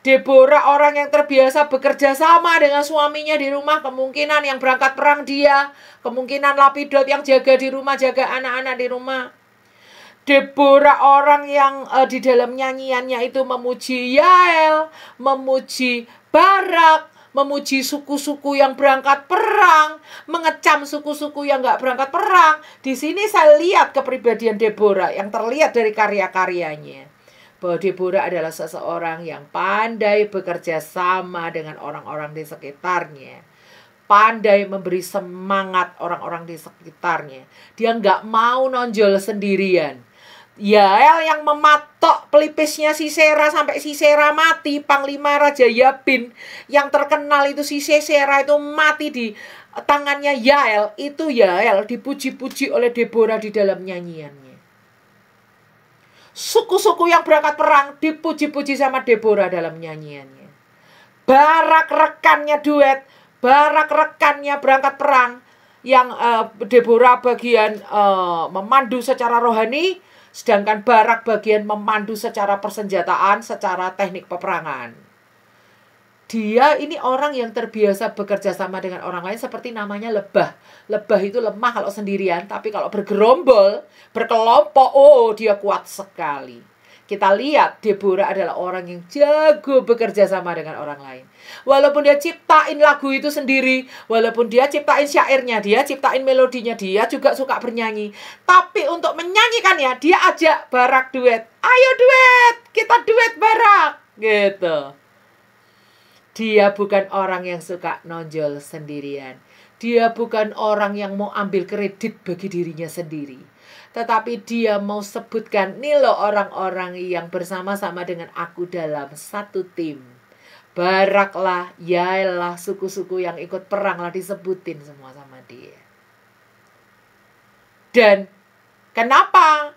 Deborah orang yang terbiasa bekerja sama dengan suaminya di rumah. Kemungkinan yang berangkat perang dia. Kemungkinan Lapidot yang jaga di rumah, jaga anak-anak di rumah. Deborah orang yang di dalam nyanyiannya itu memuji Yael, memuji Barak, memuji suku-suku yang berangkat perang, mengecam suku-suku yang nggak berangkat perang. Di sini saya lihat kepribadian Deborah yang terlihat dari karya-karyanya. Bahwa Deborah adalah seseorang yang pandai bekerja sama dengan orang-orang di sekitarnya. Pandai memberi semangat orang-orang di sekitarnya. Dia nggak mau nonjol sendirian. Yael yang mematok pelipisnya Sisera sampai Sisera mati. Panglima Raja Yabin yang terkenal itu si Sisera itu mati di tangannya Yael. Itu Yael dipuji-puji oleh Deborah di dalam nyanyiannya. Suku-suku yang berangkat perang dipuji-puji sama Deborah dalam nyanyiannya. Barak rekannya duet, Barak rekannya berangkat perang. Yang Deborah bagian memandu secara rohani, sedangkan Barak bagian memandu secara persenjataan, secara teknik peperangan. Dia ini orang yang terbiasa bekerja sama dengan orang lain seperti namanya lebah. Lebah itu lemah kalau sendirian, tapi kalau bergerombol, berkelompok, oh dia kuat sekali. Kita lihat Deborah adalah orang yang jago bekerja sama dengan orang lain. Walaupun dia ciptain lagu itu sendiri, walaupun dia ciptain syairnya, dia ciptain melodinya, dia juga suka bernyanyi. Tapi untuk menyanyikannya, dia ajak Barak duet. Ayo duet, kita duet Barak. Gitu. Dia bukan orang yang suka nonjol sendirian. Dia bukan orang yang mau ambil kredit bagi dirinya sendiri. Tetapi dia mau sebutkan, nih loh orang-orang yang bersama-sama dengan aku dalam satu tim. Baraklah, Yael lah, suku-suku yang ikut perang lah, disebutin semua sama dia. Dan kenapa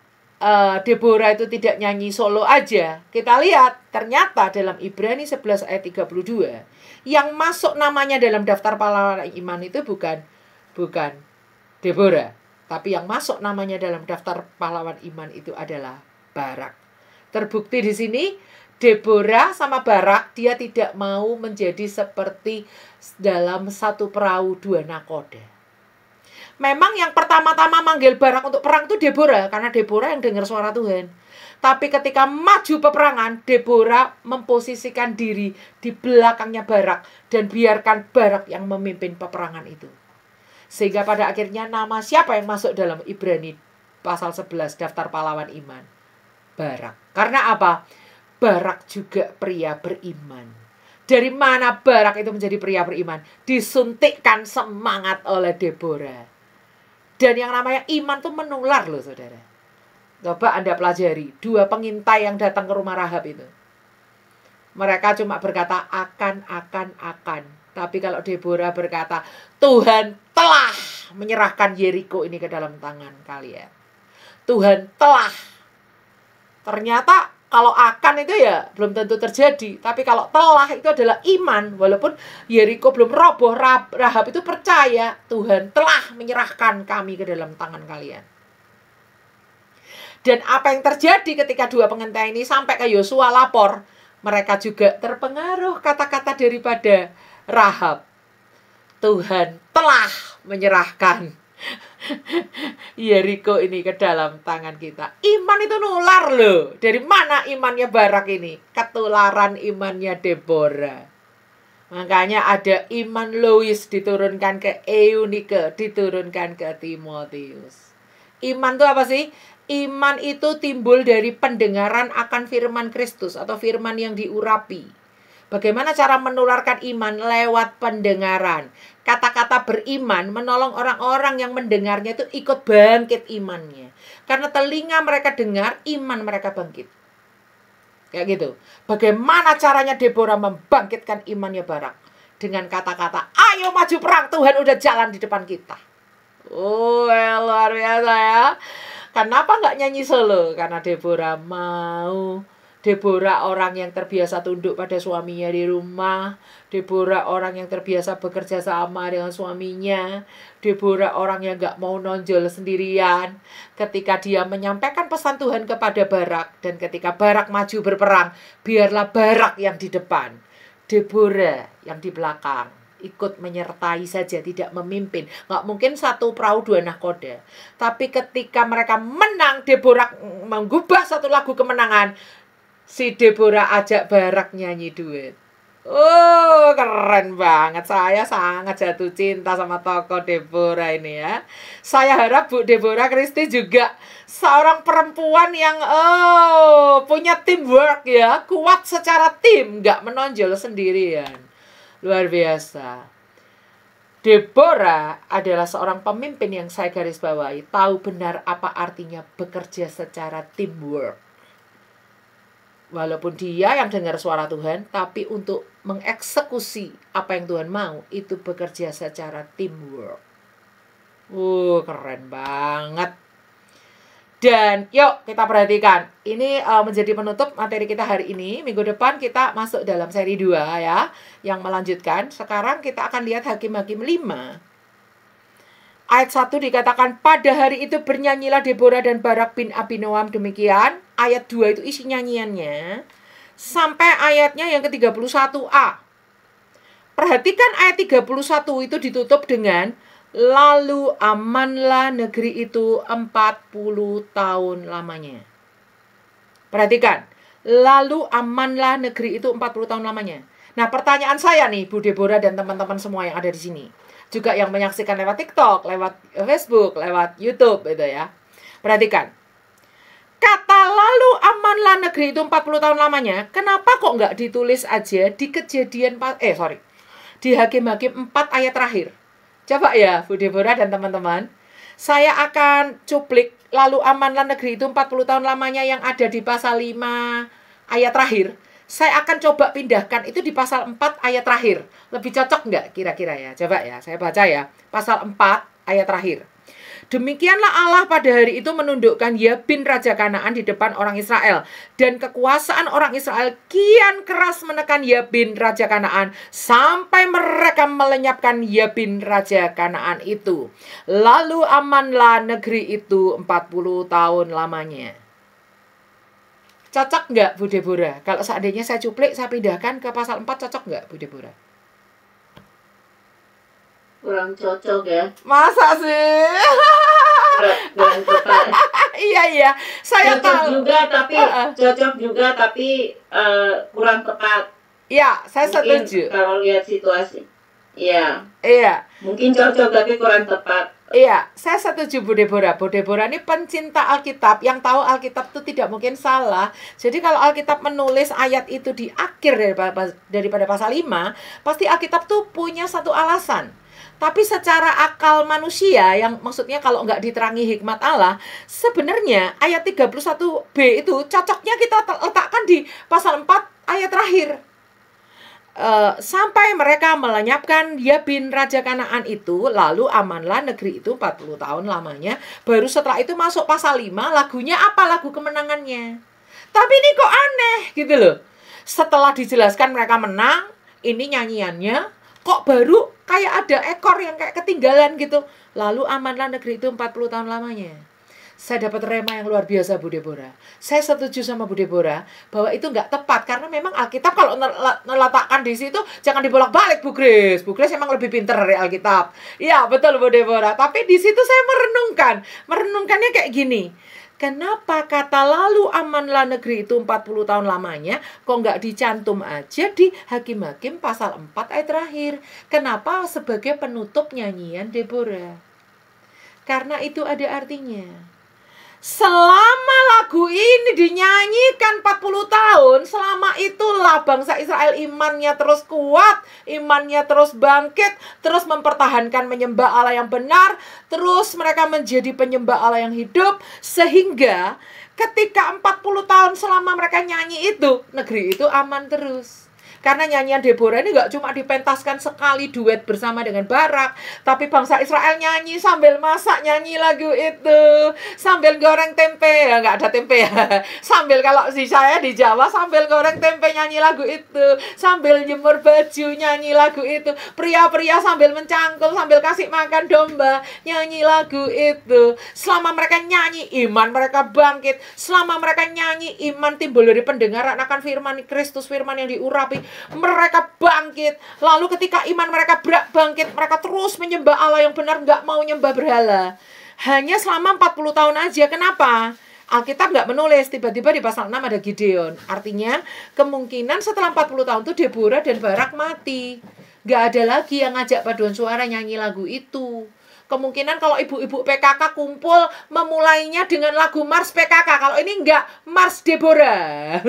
Deborah itu tidak nyanyi solo aja? Kita lihat, ternyata dalam Ibrani 11 ayat 32, yang masuk namanya dalam daftar pahlawan iman itu bukan Deborah. Tapi yang masuk namanya dalam daftar pahlawan iman itu adalah Barak. Terbukti di sini, Deborah sama Barak, dia tidak mau menjadi seperti dalam satu perahu dua nakoda. Memang yang pertama-tama manggil Barak untuk perang itu Deborah, karena Deborah yang dengar suara Tuhan. Tapi ketika maju peperangan, Deborah memposisikan diri di belakangnya Barak dan biarkan Barak yang memimpin peperangan itu. Sehingga pada akhirnya nama siapa yang masuk dalam Ibrani pasal 11 daftar pahlawan iman? Barak. Karena apa? Barak juga pria beriman. Dari mana Barak itu menjadi pria beriman? Disuntikkan semangat oleh Deborah. Dan yang namanya iman itu menular loh saudara. Coba Anda pelajari. 2 pengintai yang datang ke rumah Rahab itu. Mereka cuma berkata akan. Tapi kalau Deborah berkata, Tuhan telah menyerahkan Yeriko ini ke dalam tangan kalian. Tuhan telah. Ternyata kalau akan itu ya belum tentu terjadi. Tapi kalau telah itu adalah iman. Walaupun Yeriko belum roboh, Rahab itu percaya Tuhan telah menyerahkan kami ke dalam tangan kalian. Dan apa yang terjadi ketika 2 pengintai ini sampai ke Yosua lapor, mereka juga terpengaruh kata-kata daripada Rahab. Tuhan telah menyerahkan Yeriko ini ke dalam tangan kita. Iman itu nular loh. Dari mana imannya Barak ini? Ketularan imannya Deborah. Makanya ada iman Lois diturunkan ke Eunike, diturunkan ke Timotius. Iman itu apa sih? Iman itu timbul dari pendengaran akan firman Kristus atau firman yang diurapi. Bagaimana cara menularkan iman? Lewat pendengaran. Kata-kata beriman menolong orang-orang yang mendengarnya itu ikut bangkit imannya. Karena telinga mereka dengar, iman mereka bangkit. Kayak gitu. Bagaimana caranya Deborah membangkitkan imannya Barak? Dengan kata-kata, ayo maju perang, Tuhan udah jalan di depan kita. Oh, luar biasa ya. Kenapa nggak nyanyi solo? Karena Deborah mau. Deborah orang yang terbiasa tunduk pada suaminya di rumah. Deborah orang yang terbiasa bekerja sama dengan suaminya. Deborah orang yang nggak mau nonjol sendirian. Ketika dia menyampaikan pesan Tuhan kepada Barak. Dan ketika Barak maju berperang, biarlah Barak yang di depan, Deborah yang di belakang. Ikut menyertai saja, tidak memimpin. Nggak mungkin satu perahu 2 nahkoda. Tapi ketika mereka menang, Deborah menggubah satu lagu kemenangan. Si Deborah ajak Barak nyanyi duet. Oh, keren banget. Saya sangat jatuh cinta sama tokoh Deborah ini ya. Saya harap Bu Deborah Christy juga seorang perempuan yang punya teamwork ya. Kuat secara tim, nggak menonjol sendirian. Luar biasa. Deborah adalah seorang pemimpin yang saya garis bawahi. Tahu benar apa artinya bekerja secara teamwork. Walaupun dia yang dengar suara Tuhan, tapi untuk mengeksekusi apa yang Tuhan mau, itu bekerja secara teamwork. Keren banget. Dan yuk kita perhatikan. Ini menjadi penutup materi kita hari ini. Minggu depan kita masuk dalam seri 2 ya. Yang melanjutkan. Sekarang kita akan lihat Hakim-Hakim 5. Ayat 1 dikatakan, pada hari itu bernyanyilah Deborah dan Barak bin Abinoam demikian. Ayat 2 itu isi nyanyiannya. Sampai ayatnya yang ke-31a. Perhatikan ayat 31 itu ditutup dengan, lalu amanlah negeri itu 40 tahun lamanya. Perhatikan. Lalu amanlah negeri itu 40 tahun lamanya. Nah, pertanyaan saya nih, Bu Deborah dan teman-teman semua yang ada di sini. Juga yang menyaksikan lewat TikTok, lewat Facebook, lewat YouTube gitu ya. Perhatikan. Kata lalu amanlah negeri itu 40 tahun lamanya. Kenapa kok nggak ditulis aja di di Hakim-Hakim 4 ayat terakhir? Coba ya Bu Deborah dan teman-teman. Saya akan cuplik lalu amanlah negeri itu 40 tahun lamanya yang ada di pasal 5 ayat terakhir. Saya akan coba pindahkan itu di pasal 4 ayat terakhir. Lebih cocok nggak kira-kira ya? Coba ya, saya baca ya. Pasal 4 ayat terakhir. Demikianlah Allah pada hari itu menundukkan Yabin Raja Kanaan di depan orang Israel. Dan kekuasaan orang Israel kian keras menekan Yabin Raja Kanaan. Sampai mereka melenyapkan Yabin Raja Kanaan itu. Lalu amanlah negeri itu 40 tahun lamanya. Cocok nggak Bu Deborah? Kalau seandainya saya cuplik, saya pindahkan ke pasal 4, cocok nggak Bu Deborah? Kurang cocok ya. Masa sih? Kurang tepat. Iya, saya tahu. Cocok juga tapi kurang tepat. Iya, saya Mungkin setuju. Kalau lihat situasi. Iya. Iya. Mungkin cocok tapi kurang tepat. Iya, saya setuju Bu Deborah. Bu Deborah ini pencinta Alkitab, yang tahu Alkitab itu tidak mungkin salah. Jadi kalau Alkitab menulis ayat itu di akhir daripada pasal 5, pasti Alkitab tuh punya satu alasan. Tapi secara akal manusia, yang maksudnya kalau nggak diterangi hikmat Allah, sebenarnya ayat 31b itu cocoknya kita letakkan di pasal 4 ayat terakhir. Sampai mereka melenyapkan Yabin Raja Kanaan itu, lalu amanlah negeri itu 40 tahun lamanya. Baru setelah itu masuk pasal 5, lagunya apa? Lagu kemenangannya. Tapi ini kok aneh gitu loh. Setelah dijelaskan mereka menang, ini nyanyiannya, kok baru kayak ada ekor yang kayak ketinggalan gitu. Lalu amanlah negeri itu 40 tahun lamanya. Saya dapat rema yang luar biasa Bu Deborah. Saya setuju sama Bu Deborah bahwa itu nggak tepat. Karena memang Alkitab kalau meletakkan di situ jangan dibolak-balik Bu Grace. Bu Grace emang lebih pinter dari Alkitab. Iya betul Bu Deborah. Tapi di situ saya merenungkan. Merenungkannya kayak gini. Kenapa kata lalu amanlah negeri itu 40 tahun lamanya kok nggak dicantum aja di Hakim-Hakim pasal 4 ayat terakhir? Kenapa sebagai penutup nyanyian Deborah? Karena itu ada artinya. Selama lagu ini dinyanyikan 40 tahun, selama itulah bangsa Israel imannya terus kuat, imannya terus bangkit, terus mempertahankan menyembah Allah yang benar, terus mereka menjadi penyembah Allah yang hidup, sehingga ketika 40 tahun selama mereka nyanyi itu, negeri itu aman terus. Karena nyanyian Deborah ini nggak cuma dipentaskan sekali duet bersama dengan Barak, tapi bangsa Israel nyanyi sambil masak, nyanyi lagu itu, sambil goreng tempe, ya nggak ada tempe ya, sambil kalau si saya di Jawa sambil goreng tempe nyanyi lagu itu, sambil jemur baju nyanyi lagu itu, pria-pria sambil mencangkul, sambil kasih makan domba nyanyi lagu itu. Selama mereka nyanyi, iman mereka bangkit. Selama mereka nyanyi, iman timbul dari pendengaran akan firman Kristus, firman yang diurapi. Mereka bangkit. Lalu ketika iman mereka bangkit, mereka terus menyembah Allah yang benar, nggak mau nyembah berhala. Hanya selama 40 tahun aja. Kenapa? Alkitab nggak menulis. Tiba-tiba di pasal 6 ada Gideon. Artinya kemungkinan setelah 40 tahun itu Deborah dan Barak mati. Nggak ada lagi yang ngajak paduan suara nyanyi lagu itu. Kemungkinan kalau ibu-ibu PKK kumpul memulainya dengan lagu Mars PKK. Kalau ini enggak, Mars Deborah.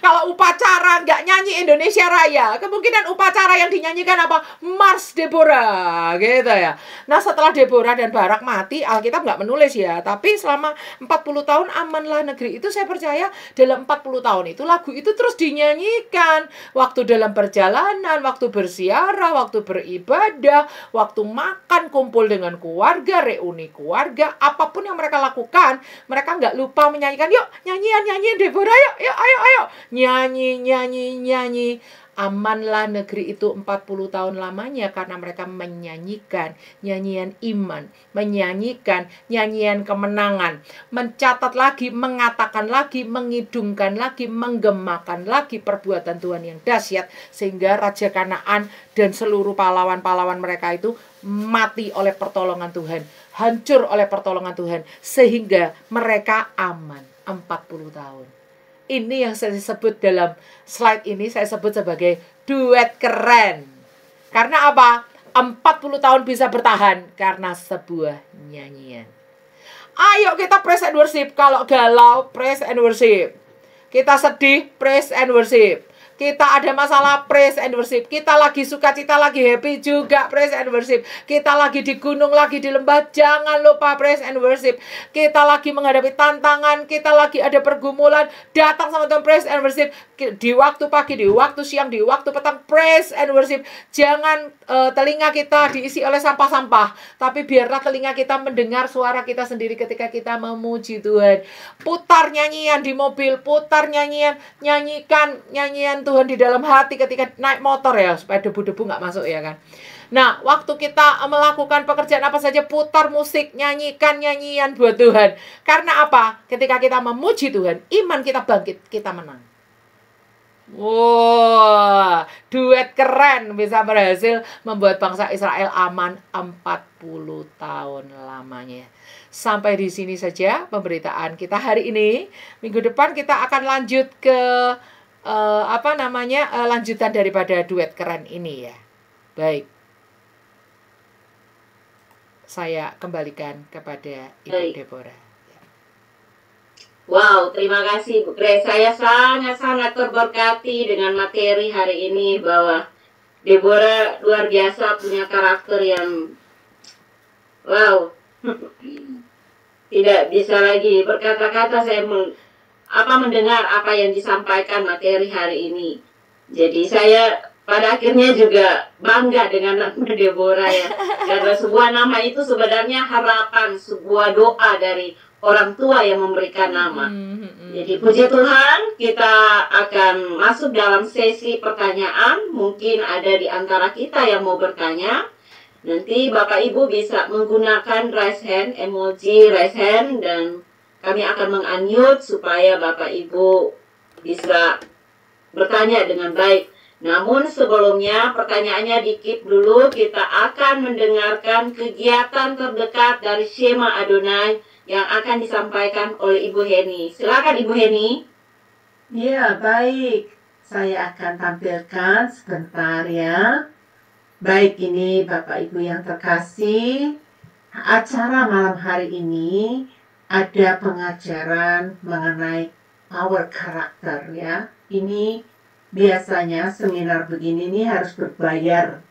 Kalau upacara enggak nyanyi Indonesia Raya, kemungkinan upacara yang dinyanyikan apa? Mars Deborah, gitu ya. Nah setelah Deborah dan Barak mati, Alkitab enggak menulis ya. Tapi selama 40 tahun amanlah negeri itu, saya percaya dalam 40 tahun itu lagu itu terus dinyanyikan. Waktu dalam perjalanan, waktu bersiarah, waktu beribadah, waktu makan, kumpul dengan keluarga, reuni keluarga, apapun yang mereka lakukan, mereka nggak lupa menyanyikan, yuk nyanyian Deborah, yuk ayo nyanyi. Amanlah negeri itu 40 tahun lamanya karena mereka menyanyikan nyanyian iman, menyanyikan nyanyian kemenangan, mencatat lagi, mengatakan lagi, mengidungkan lagi, menggemakan lagi perbuatan Tuhan yang dahsyat, sehingga Raja Kanaan dan seluruh pahlawan-pahlawan mereka itu mati oleh pertolongan Tuhan, hancur oleh pertolongan Tuhan, sehingga mereka aman 40 tahun. Ini yang saya sebut dalam slide ini, saya sebut sebagai duet keren. Karena apa? 40 tahun bisa bertahan karena sebuah nyanyian. Ayo kita praise and worship. Kalau galau, praise and worship. Kita sedih, praise and worship. Kita ada masalah, praise and worship. Kita lagi sukacita, lagi happy juga, praise and worship. Kita lagi di gunung, lagi di lembah, jangan lupa praise and worship. Kita lagi menghadapi tantangan, kita lagi ada pergumulan, datang sama Tuhan, praise and worship. di waktu pagi, di waktu siang, di waktu petang, praise and worship. Jangan telinga kita diisi oleh sampah-sampah, tapi biarlah telinga kita mendengar suara kita sendiri ketika kita memuji Tuhan. Putar nyanyian di mobil, putar nyanyian, nyanyikan nyanyian Tuhan di dalam hati ketika naik motor ya, supaya debu-debu nggak masuk ya kan. Nah, waktu kita melakukan pekerjaan apa saja, putar musik, nyanyikan nyanyian buat Tuhan. Karena apa? Ketika kita memuji Tuhan, iman kita bangkit, kita menang. Wow, duet keren bisa berhasil membuat bangsa Israel aman 40 tahun lamanya. Sampai di sini saja pemberitaan kita hari ini. Minggu depan kita akan lanjut ke lanjutan daripada duet keren ini ya. Baik. Saya kembalikan kepada Ibu Deborah. Wow, terima kasih Bu Grace. Saya sangat-sangat terberkati dengan materi hari ini, bahwa Deborah luar biasa, punya karakter yang wow. Tidak bisa lagi berkata-kata saya mendengar apa yang disampaikan materi hari ini. Jadi saya pada akhirnya juga bangga dengan nama Deborah ya. Karena sebuah nama itu sebenarnya harapan, sebuah doa dari orang tua yang memberikan nama. Jadi puji Tuhan, kita akan masuk dalam sesi pertanyaan. Mungkin ada di antara kita yang mau bertanya. Nanti Bapak Ibu bisa menggunakan raise hand, emoji raise hand, dan kami akan meng-unmute supaya Bapak Ibu bisa bertanya dengan baik. Namun sebelumnya pertanyaannya di-keep dulu. Kita akan mendengarkan kegiatan terdekat dari Shema Adonai yang akan disampaikan oleh Ibu Heni. Silakan Ibu Heni. Ya, baik. Saya akan tampilkan sebentar ya. Baik, ini Bapak Ibu yang terkasih. Acara malam hari ini ada pengajaran mengenai power karakter ya. Ini biasanya seminar begini nih harus berbayar.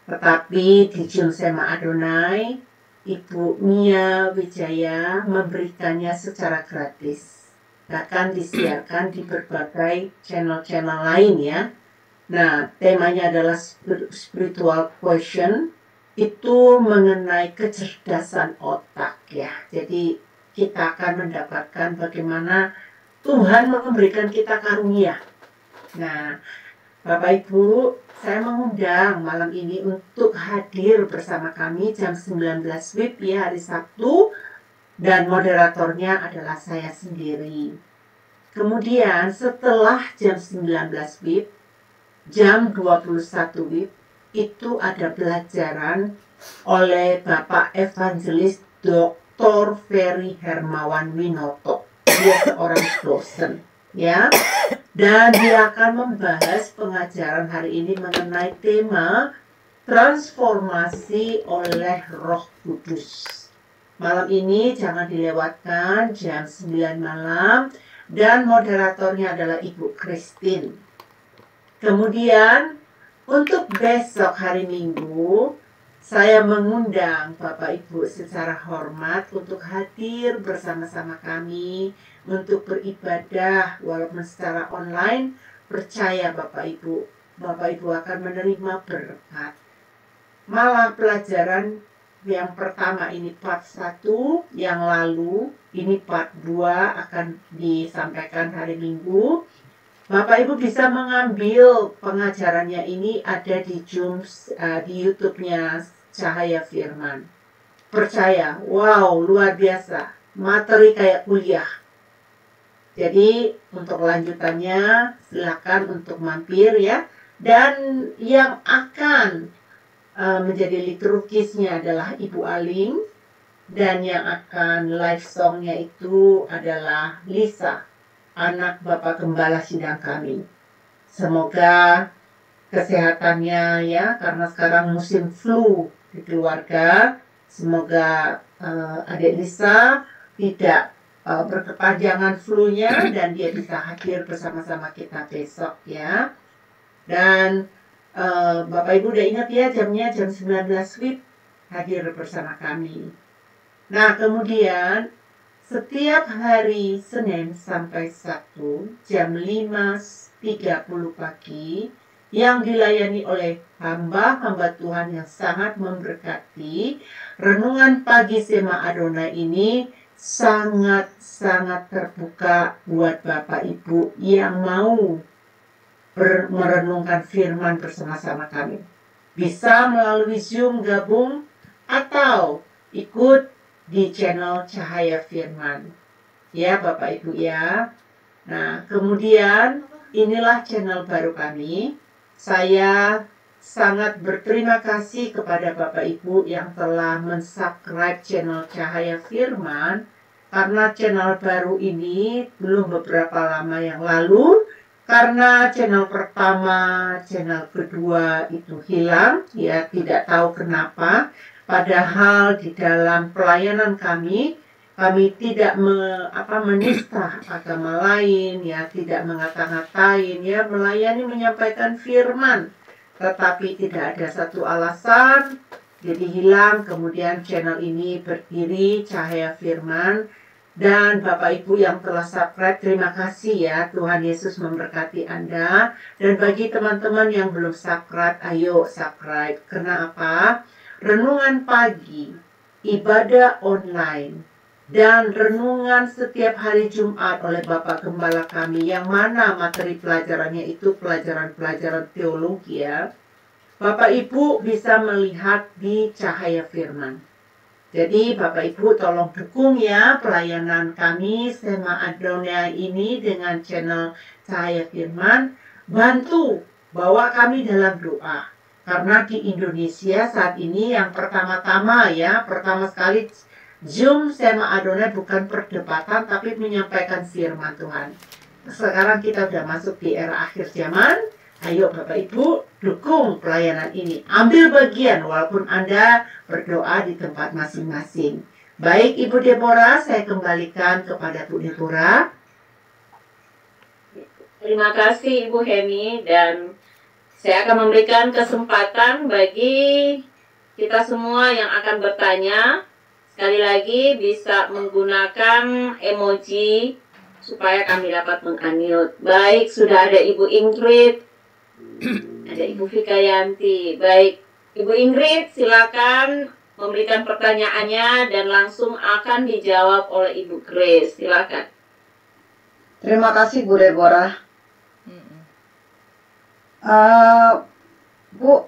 Tetapi di Zoom Shema Adonai, Ibu Mia Wijaya memberikannya secara gratis. Bahkan disiarkan di berbagai channel-channel lain ya. Nah, temanya adalah spiritual question. Itu mengenai kecerdasan otak ya. Jadi kita akan mendapatkan bagaimana Tuhan memberikan kita karunia. Nah, Bapak Ibu, saya mengundang malam ini untuk hadir bersama kami jam 19 WIB ya, hari Sabtu, dan moderatornya adalah saya sendiri. Kemudian setelah jam 19 WIB, jam 21 WIB, itu ada pelajaran oleh Bapak Evangelis Dr. Ferry Hermawan Winoto. Dia seorang dosen ya. Dan dia akan membahas pengajaran hari ini mengenai tema transformasi oleh Roh Kudus. Malam ini jangan dilewatkan jam 9 malam dan moderatornya adalah Ibu Christine. Kemudian untuk besok hari Minggu, saya mengundang Bapak Ibu secara hormat untuk hadir bersama-sama kami untuk beribadah walaupun secara online. Percaya Bapak Ibu akan menerima berkat. Malah pelajaran yang pertama ini part 1, yang lalu ini part 2 akan disampaikan hari Minggu. Bapak Ibu bisa mengambil pengajarannya, ini ada di Zoom, di YouTube-nya Cahaya Firman. Percaya, wow, luar biasa, materi kayak kuliah. Jadi untuk lanjutannya silakan untuk mampir ya. Dan yang akan menjadi liturgisnya adalah Ibu Aling, dan yang akan live songnya itu adalah Lisa, anak Bapak Gembala Sidang kami. Semoga kesehatannya ya, karena sekarang musim flu di keluarga. Semoga adik Lisa tidak berkepanjangan flu-nya dan dia bisa hadir bersama-sama kita besok ya. Dan Bapak Ibu udah ingat ya jamnya, jam 19 WIB hadir bersama kami. Nah, kemudian setiap hari Senin sampai Sabtu jam 5 30 pagi yang dilayani oleh hamba-hamba Tuhan yang sangat memberkati. Renungan pagi Sema Adonai ini sangat-sangat terbuka buat Bapak Ibu yang mau merenungkan firman bersama-sama kami. Bisa melalui Zoom gabung atau ikut di channel Cahaya Firman. Ya Bapak Ibu ya. Nah, kemudian inilah channel baru kami. Saya sangat berterima kasih kepada Bapak Ibu yang telah mensubscribe channel Cahaya Firman, karena channel baru ini belum beberapa lama yang lalu, karena channel pertama, channel kedua itu hilang, ya tidak tahu kenapa. Padahal di dalam pelayanan kami tidak menista agama lain, ya tidak mengata-ngatain, ya melayani menyampaikan firman, tetapi tidak ada satu alasan jadi hilang. Kemudian channel ini berdiri Cahaya Firman. Dan Bapak Ibu yang telah subscribe, terima kasih ya, Tuhan Yesus memberkati Anda. Dan bagi teman-teman yang belum subscribe, ayo subscribe. Karena apa? Renungan pagi, ibadah online, dan renungan setiap hari Jumat oleh Bapak Gembala kami, yang mana materi pelajarannya itu pelajaran-pelajaran teologi ya. Bapak Ibu bisa melihat di Cahaya Firman. Jadi Bapak Ibu tolong dukung ya pelayanan kami Sema Adonai ini dengan channel Cahaya Firman. Bantu bawa kami dalam doa. Karena di Indonesia saat ini yang pertama sekali Zoom Sema Adonai bukan perdebatan tapi menyampaikan firman Tuhan. Sekarang kita udah masuk di era akhir zaman. Ayo Bapak Ibu dukung pelayanan ini. Ambil bagian walaupun Anda berdoa di tempat masing-masing. Baik Ibu Deborah, saya kembalikan kepada Bu Deborah. Terima kasih Ibu Heni, dan saya akan memberikan kesempatan bagi kita semua yang akan bertanya. Sekali lagi bisa menggunakan emoji supaya kami dapat meng-unmute. Baik, sudah ada Ibu Ingrid, ada Ibu Vikayanti. Baik, Ibu Ingrid silakan memberikan pertanyaannya dan langsung akan dijawab oleh Ibu Grace. Silakan. Terima kasih Bu Deborah. Bu,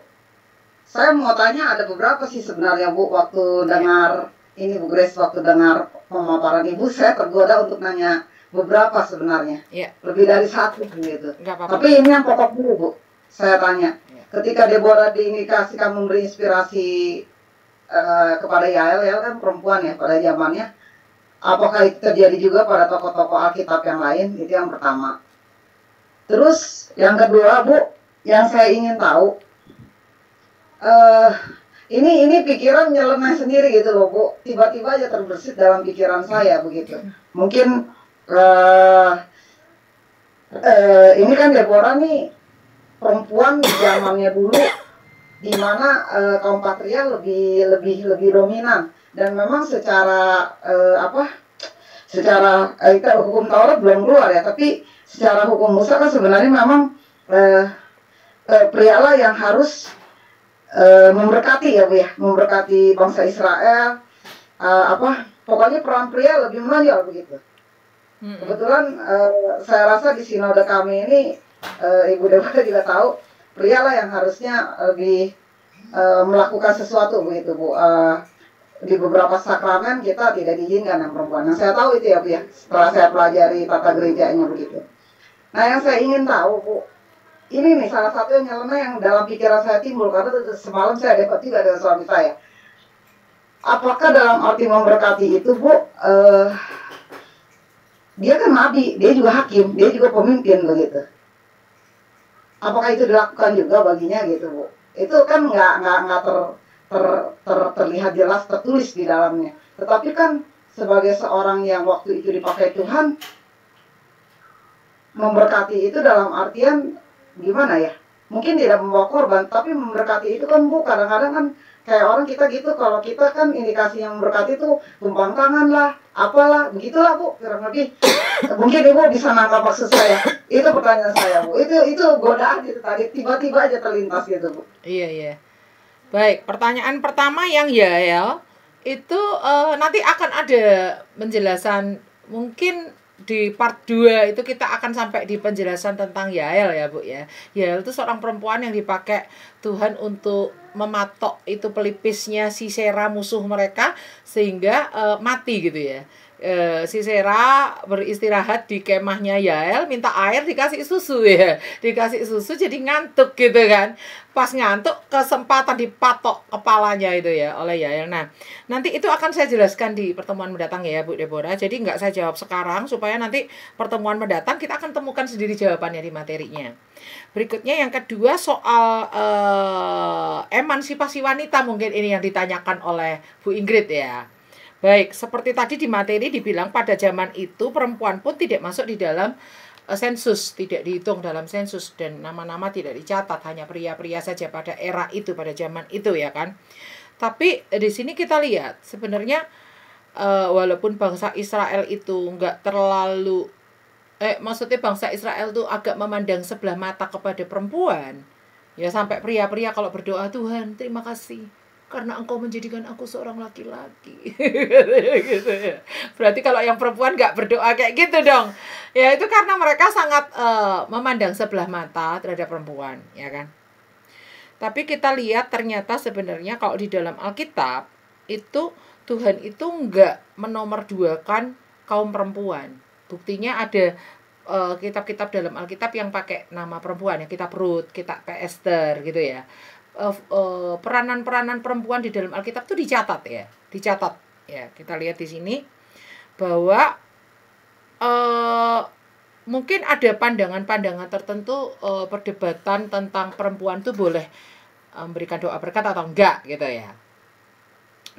saya mau tanya, ada beberapa sih sebenarnya Bu, waktu dengar ini Bu Grace, waktu dengar pemaparan Ibu, saya tergoda untuk nanya beberapa sebenarnya. Lebih dari satu gitu. Tapi ini yang pokok dulu Bu, saya tanya. Ketika Deborah diindikasikan memberi inspirasi kepada Yael, Yael kan perempuan ya pada zamannya, apakah itu terjadi juga pada tokoh-tokoh Alkitab yang lain? Itu yang pertama. Terus yang kedua Bu, yang saya ingin tahu, ini pikiran nyeleneh sendiri gitu loh Bu, tiba-tiba aja terbersit dalam pikiran saya begitu. Mungkin ini kan Deborah nih perempuan di zamannya dulu, di mana kaum patria lebih dominan, dan memang secara secara hukum Taurat belum keluar ya, tapi secara hukum Musa kan sebenarnya memang prialah yang harus memberkati ya Bu ya, memberkati bangsa Israel, pokoknya peran pria lebih menonjol begitu. Kebetulan saya rasa di sinode kami ini Ibu Deborah juga tahu, prialah yang harusnya lebih melakukan sesuatu begitu Bu. Di beberapa sakramen kita tidak diizinkan yang perempuan. Nah saya tahu itu ya Bu ya, setelah saya pelajari tata gerejanya begitu. Nah yang saya ingin tahu Bu, ini nih salah satu yang nyeleneh yang dalam pikiran saya timbul, karena semalam saya debat juga dengan suami saya. Apakah dalam arti memberkati itu Bu, dia kan nabi, dia juga hakim, dia juga pemimpin begitu. Apakah itu dilakukan juga baginya gitu Bu? Itu kan nggak terlihat jelas tertulis di dalamnya. Tetapi kan sebagai seorang yang waktu itu dipakai Tuhan, memberkati itu dalam artian gimana ya? mungkin tidak membawa korban, tapi memberkati itu kan Bu, kadang-kadang kan kayak orang kita gitu, kalau kita kan indikasi yang memberkati itu tumpang tangan lah, apalah, begitulah Bu, kurang lebih. Mungkin Ibu bisa nangkap maksud saya. Itu pertanyaan saya Bu. Itu godaan itu tadi tiba-tiba aja terlintas gitu Bu. Iya. Baik, pertanyaan pertama yang Yael itu nanti akan ada penjelasan, mungkin di part 2 itu kita akan sampai di penjelasan tentang Yael ya Bu ya. Yael itu seorang perempuan yang dipakai Tuhan untuk mematok itu pelipisnya Sisera, musuh mereka, sehingga mati gitu ya. Sisera beristirahat di kemahnya Yael, minta air, dikasih susu ya, dikasih susu jadi ngantuk gitu kan. Pas ngantuk kesempatan dipatok kepalanya itu ya oleh Yael. Nah, nanti itu akan saya jelaskan di pertemuan mendatang ya Bu Deborah. Jadi nggak saya jawab sekarang, supaya nanti pertemuan mendatang kita akan temukan sendiri jawabannya di materinya. Berikutnya yang kedua soal emansipasi wanita, mungkin ini yang ditanyakan oleh Bu Ingrid ya. Baik, seperti tadi di materi dibilang pada zaman itu perempuan pun tidak masuk di dalam sensus, tidak dihitung dalam sensus, dan nama-nama tidak dicatat, hanya pria-pria saja pada era itu, pada zaman itu ya kan. Tapi di sini kita lihat sebenarnya walaupun bangsa Israel itu nggak terlalu maksudnya bangsa Israel tuh agak memandang sebelah mata kepada perempuan. Ya sampai pria-pria kalau berdoa, Tuhan terima kasih karena engkau menjadikan aku seorang laki-laki. Gitu ya. Berarti kalau yang perempuan nggak berdoa kayak gitu dong. Ya itu karena mereka sangat memandang sebelah mata terhadap perempuan, ya kan. Tapi kita lihat ternyata sebenarnya kalau di dalam Alkitab itu Tuhan itu nggak menomorduakan kaum perempuan. Buktinya ada kitab-kitab dalam Alkitab yang pakai nama perempuan ya, kitab Rut, kitab Esther gitu ya. Peranan-peranan perempuan di dalam Alkitab itu dicatat ya. Kita lihat di sini bahwa mungkin ada pandangan-pandangan tertentu, perdebatan tentang perempuan itu boleh memberikan doa berkat atau enggak gitu ya.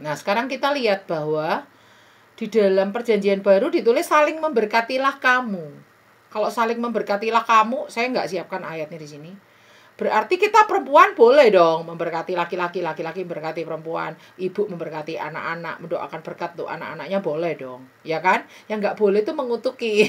Nah, sekarang kita lihat bahwa di dalam Perjanjian Baru ditulis saling memberkatilah kamu. Kalau saling memberkatilah kamu, saya nggak siapkan ayatnya di sini. Berarti kita perempuan boleh dong memberkati laki-laki, laki-laki memberkati perempuan, ibu memberkati anak-anak, mendoakan berkat untuk anak-anaknya boleh dong, ya kan? Yang nggak boleh itu mengutuki,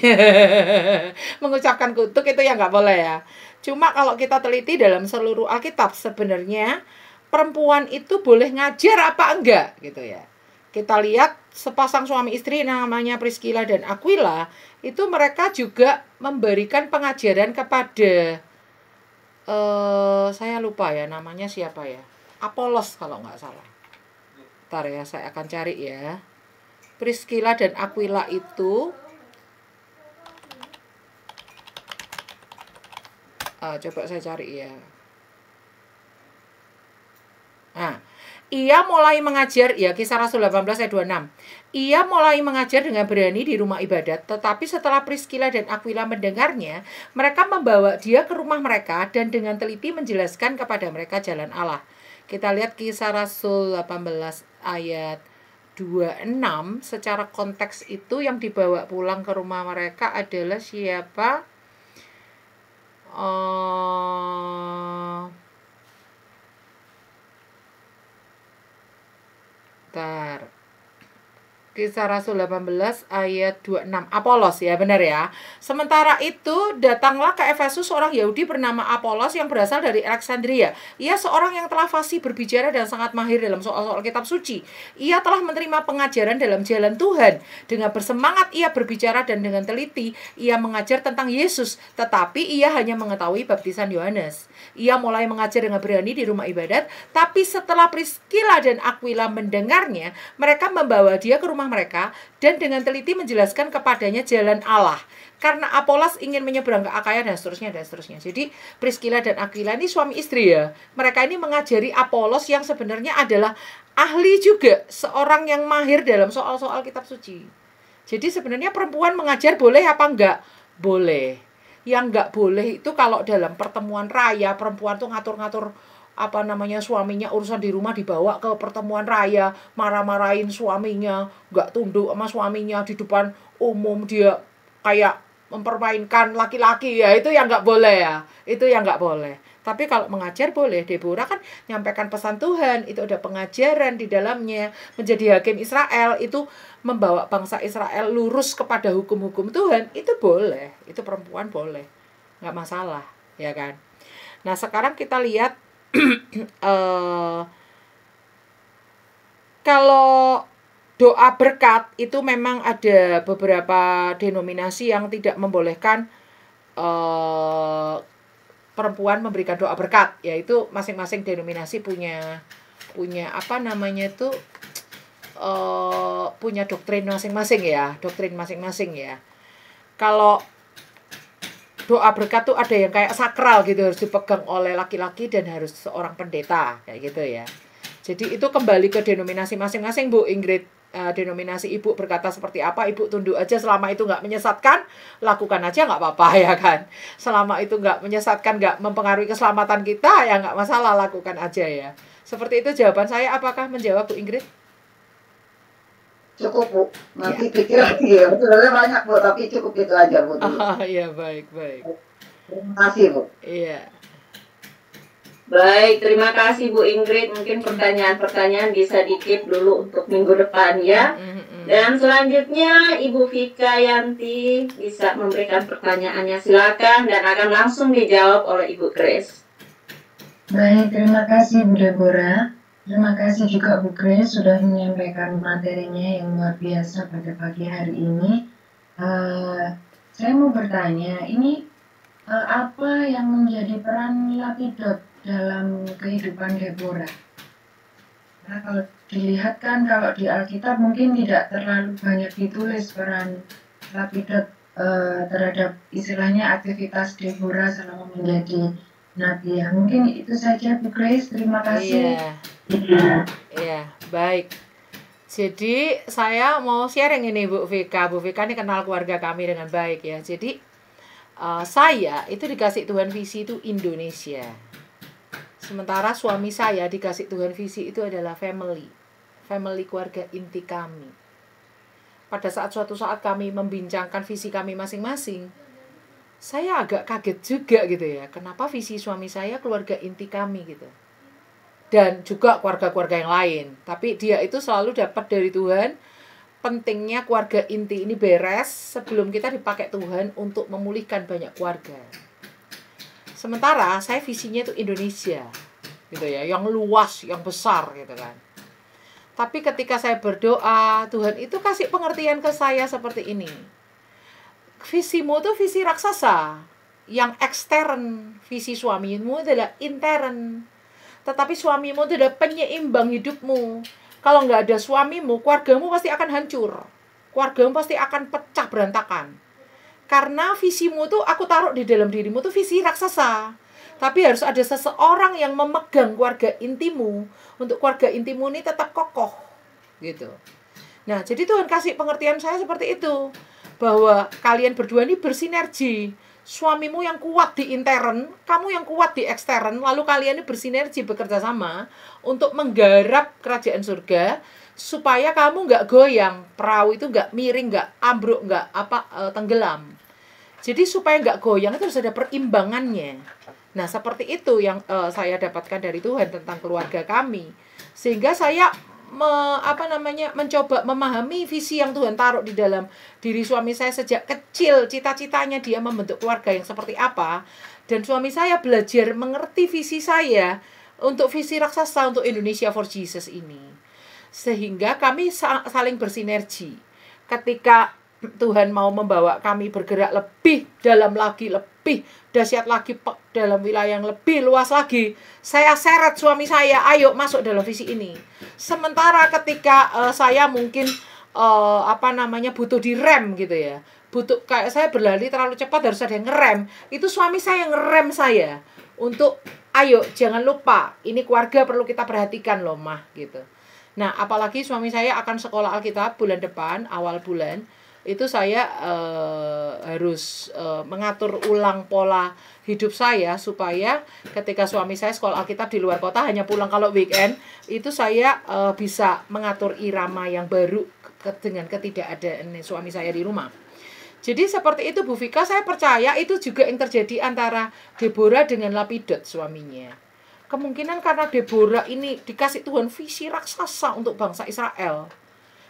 mengucapkan kutuk itu yang nggak boleh ya. Cuma kalau kita teliti dalam seluruh Alkitab sebenarnya perempuan itu boleh ngajar apa enggak gitu ya. Kita lihat sepasang suami istri namanya Priscilla dan Aquila, itu mereka juga memberikan pengajaran kepada saya lupa ya namanya siapa ya, Apolos kalau nggak salah. Ntar ya saya akan cari ya. Priscilla dan Aquila itu coba saya cari ya. Nah, ia mulai mengajar, ya Kisah Rasul 18 ayat 26. Ia mulai mengajar dengan berani di rumah ibadat, tetapi setelah Priscilla dan Aquila mendengarnya, mereka membawa dia ke rumah mereka dan dengan teliti menjelaskan kepada mereka jalan Allah. Kita lihat Kisah Rasul 18 ayat 26, secara konteks itu yang dibawa pulang ke rumah mereka adalah siapa? Kisah Rasul 18 ayat 26, Apolos ya, benar ya. Sementara itu datanglah ke Efesus seorang Yahudi bernama Apolos yang berasal dari Alexandria. Ia seorang yang telah fasih berbicara dan sangat mahir dalam soal-soal kitab suci. Ia telah menerima pengajaran dalam jalan Tuhan. Dengan bersemangat ia berbicara dan dengan teliti ia mengajar tentang Yesus, tetapi ia hanya mengetahui baptisan Yohanes. Ia mulai mengajar dengan berani di rumah ibadat, tapi setelah Priscilla dan Aquila mendengarnya, mereka membawa dia ke rumah mereka dan dengan teliti menjelaskan kepadanya jalan Allah. Karena Apolos ingin menyeberang ke Akaya dan seterusnya dan seterusnya. Jadi Priscilla dan Aquila ini suami istri ya. Mereka ini mengajari Apolos yang sebenarnya adalah ahli juga, seorang yang mahir dalam soal-soal kitab suci. Jadi sebenarnya perempuan mengajar boleh apa enggak? Boleh. Yang enggak boleh itu kalau dalam pertemuan raya perempuan tuh ngatur-ngatur suaminya, urusan di rumah dibawa ke pertemuan raya, marah-marahin suaminya, nggak tunduk sama suaminya di depan umum, dia kayak mempermainkan laki-laki ya, itu yang nggak boleh ya, itu yang nggak boleh. Tapi kalau mengajar boleh. Deborah kan nyampaikan pesan Tuhan, itu ada pengajaran di dalamnya. Menjadi hakim Israel itu membawa bangsa Israel lurus kepada hukum-hukum Tuhan, itu boleh, itu perempuan boleh, nggak masalah, ya kan. Nah sekarang kita lihat kalau doa berkat itu memang ada beberapa denominasi yang tidak membolehkan perempuan memberikan doa berkat, yaitu masing-masing denominasi punya apa namanya itu punya doktrin masing-masing ya, doktrin masing-masing ya. Kalau doa berkat tuh ada yang kayak sakral gitu, harus dipegang oleh laki-laki dan harus seorang pendeta kayak gitu ya. Jadi itu kembali ke denominasi masing-masing, Bu Ingrid. Denominasi ibu berkata seperti apa, ibu tunduk aja. Selama itu nggak menyesatkan, lakukan aja, nggak apa-apa ya kan. Selama itu nggak menyesatkan, nggak mempengaruhi keselamatan kita, ya nggak masalah, lakukan aja ya. Seperti itu jawaban saya. Apakah menjawab Bu Ingrid? Cukup Bu, nanti pikir lagi ya. Sebenarnya banyak Bu, tapi cukup itu aja Bu. Iya baik. Terima kasih Bu. Iya. Baik, terima kasih Bu Ingrid. Mungkin pertanyaan-pertanyaan bisa di-keep dulu untuk minggu depan ya. Dan selanjutnya Ibu Vika Yanti bisa memberikan pertanyaannya, silakan, dan akan langsung dijawab oleh Ibu Grace. Baik, terima kasih Bu Deborah. Terima kasih juga Bu Grace sudah menyampaikan materinya yang luar biasa pada pagi hari ini. Saya mau bertanya, ini apa yang menjadi peran Lapidot dalam kehidupan Deborah? Nah, kalau dilihat kan kalau di Alkitab mungkin tidak terlalu banyak ditulis peran Lapidot terhadap istilahnya aktivitas Deborah selama menjadi nabi ya. Mungkin itu saja Bu Grace, terima kasih. Iya, baik. Jadi saya mau sharing ini Bu Vika. Bu Vika ini kenal keluarga kami dengan baik ya. Jadi saya itu dikasih Tuhan visi itu Indonesia. Sementara suami saya dikasih Tuhan visi itu adalah family keluarga inti kami. Pada suatu saat kami membincangkan visi kami masing-masing, saya agak kaget juga gitu ya. Kenapa visi suami saya keluarga inti kami gitu. Dan juga keluarga-keluarga yang lain. Tapi dia itu selalu dapat dari Tuhan, pentingnya keluarga inti ini beres sebelum kita dipakai Tuhan untuk memulihkan banyak keluarga. Sementara saya visinya itu Indonesia, gitu ya, yang luas, yang besar, gitu kan. Tapi ketika saya berdoa, Tuhan itu kasih pengertian ke saya seperti ini. Visimu itu visi raksasa, yang ekstern. Visi suamimu adalah intern. Tetapi suamimu itu adalah penyeimbang hidupmu. Kalau nggak ada suamimu, keluargamu pasti akan hancur. Keluargamu pasti akan pecah berantakan. Karena visimu tuh aku taruh di dalam dirimu tuh visi raksasa. Tapi harus ada seseorang yang memegang keluarga intimu. Untuk keluarga intimu ini tetap kokoh. Gitu. Nah, jadi Tuhan kasih pengertian saya seperti itu. Bahwa kalian berdua ini bersinergi. Suamimu yang kuat di intern, kamu yang kuat di ekstern. Lalu kalian ini bersinergi, bekerja sama untuk menggarap kerajaan surga. Supaya kamu nggak goyang. Perahu itu nggak miring, nggak ambruk, nggak tenggelam. Jadi supaya nggak goyang itu harus ada perimbangannya. Nah seperti itu yang saya dapatkan dari Tuhan tentang keluarga kami. Sehingga saya mencoba memahami visi yang Tuhan taruh di dalam diri suami saya sejak kecil. Cita-citanya dia membentuk keluarga yang seperti apa. Dan suami saya belajar mengerti visi saya untuk visi raksasa untuk Indonesia for Jesus ini. Sehingga kami saling bersinergi. Ketika Tuhan mau membawa kami bergerak lebih dalam lagi, lebih dahsyat lagi, dalam wilayah yang lebih luas lagi, saya seret suami saya, ayo masuk dalam visi ini. Sementara ketika saya mungkin butuh direm gitu ya, butuh kayak saya berlari terlalu cepat, harus ada yang ngerem, itu suami saya yang ngerem saya untuk ayo jangan lupa, ini keluarga perlu kita perhatikan loh mah gitu. Nah apalagi suami saya akan sekolah Alkitab bulan depan, awal bulan. Itu saya harus mengatur ulang pola hidup saya supaya ketika suami saya sekolah Alkitab di luar kota hanya pulang kalau weekend, itu saya bisa mengatur irama yang baru dengan ketidakadaan suami saya di rumah. Jadi seperti itu Bu Vika, saya percaya itu juga yang terjadi antara Deborah dengan Lapidot suaminya. Kemungkinan karena Deborah ini dikasih Tuhan visi raksasa untuk bangsa Israel.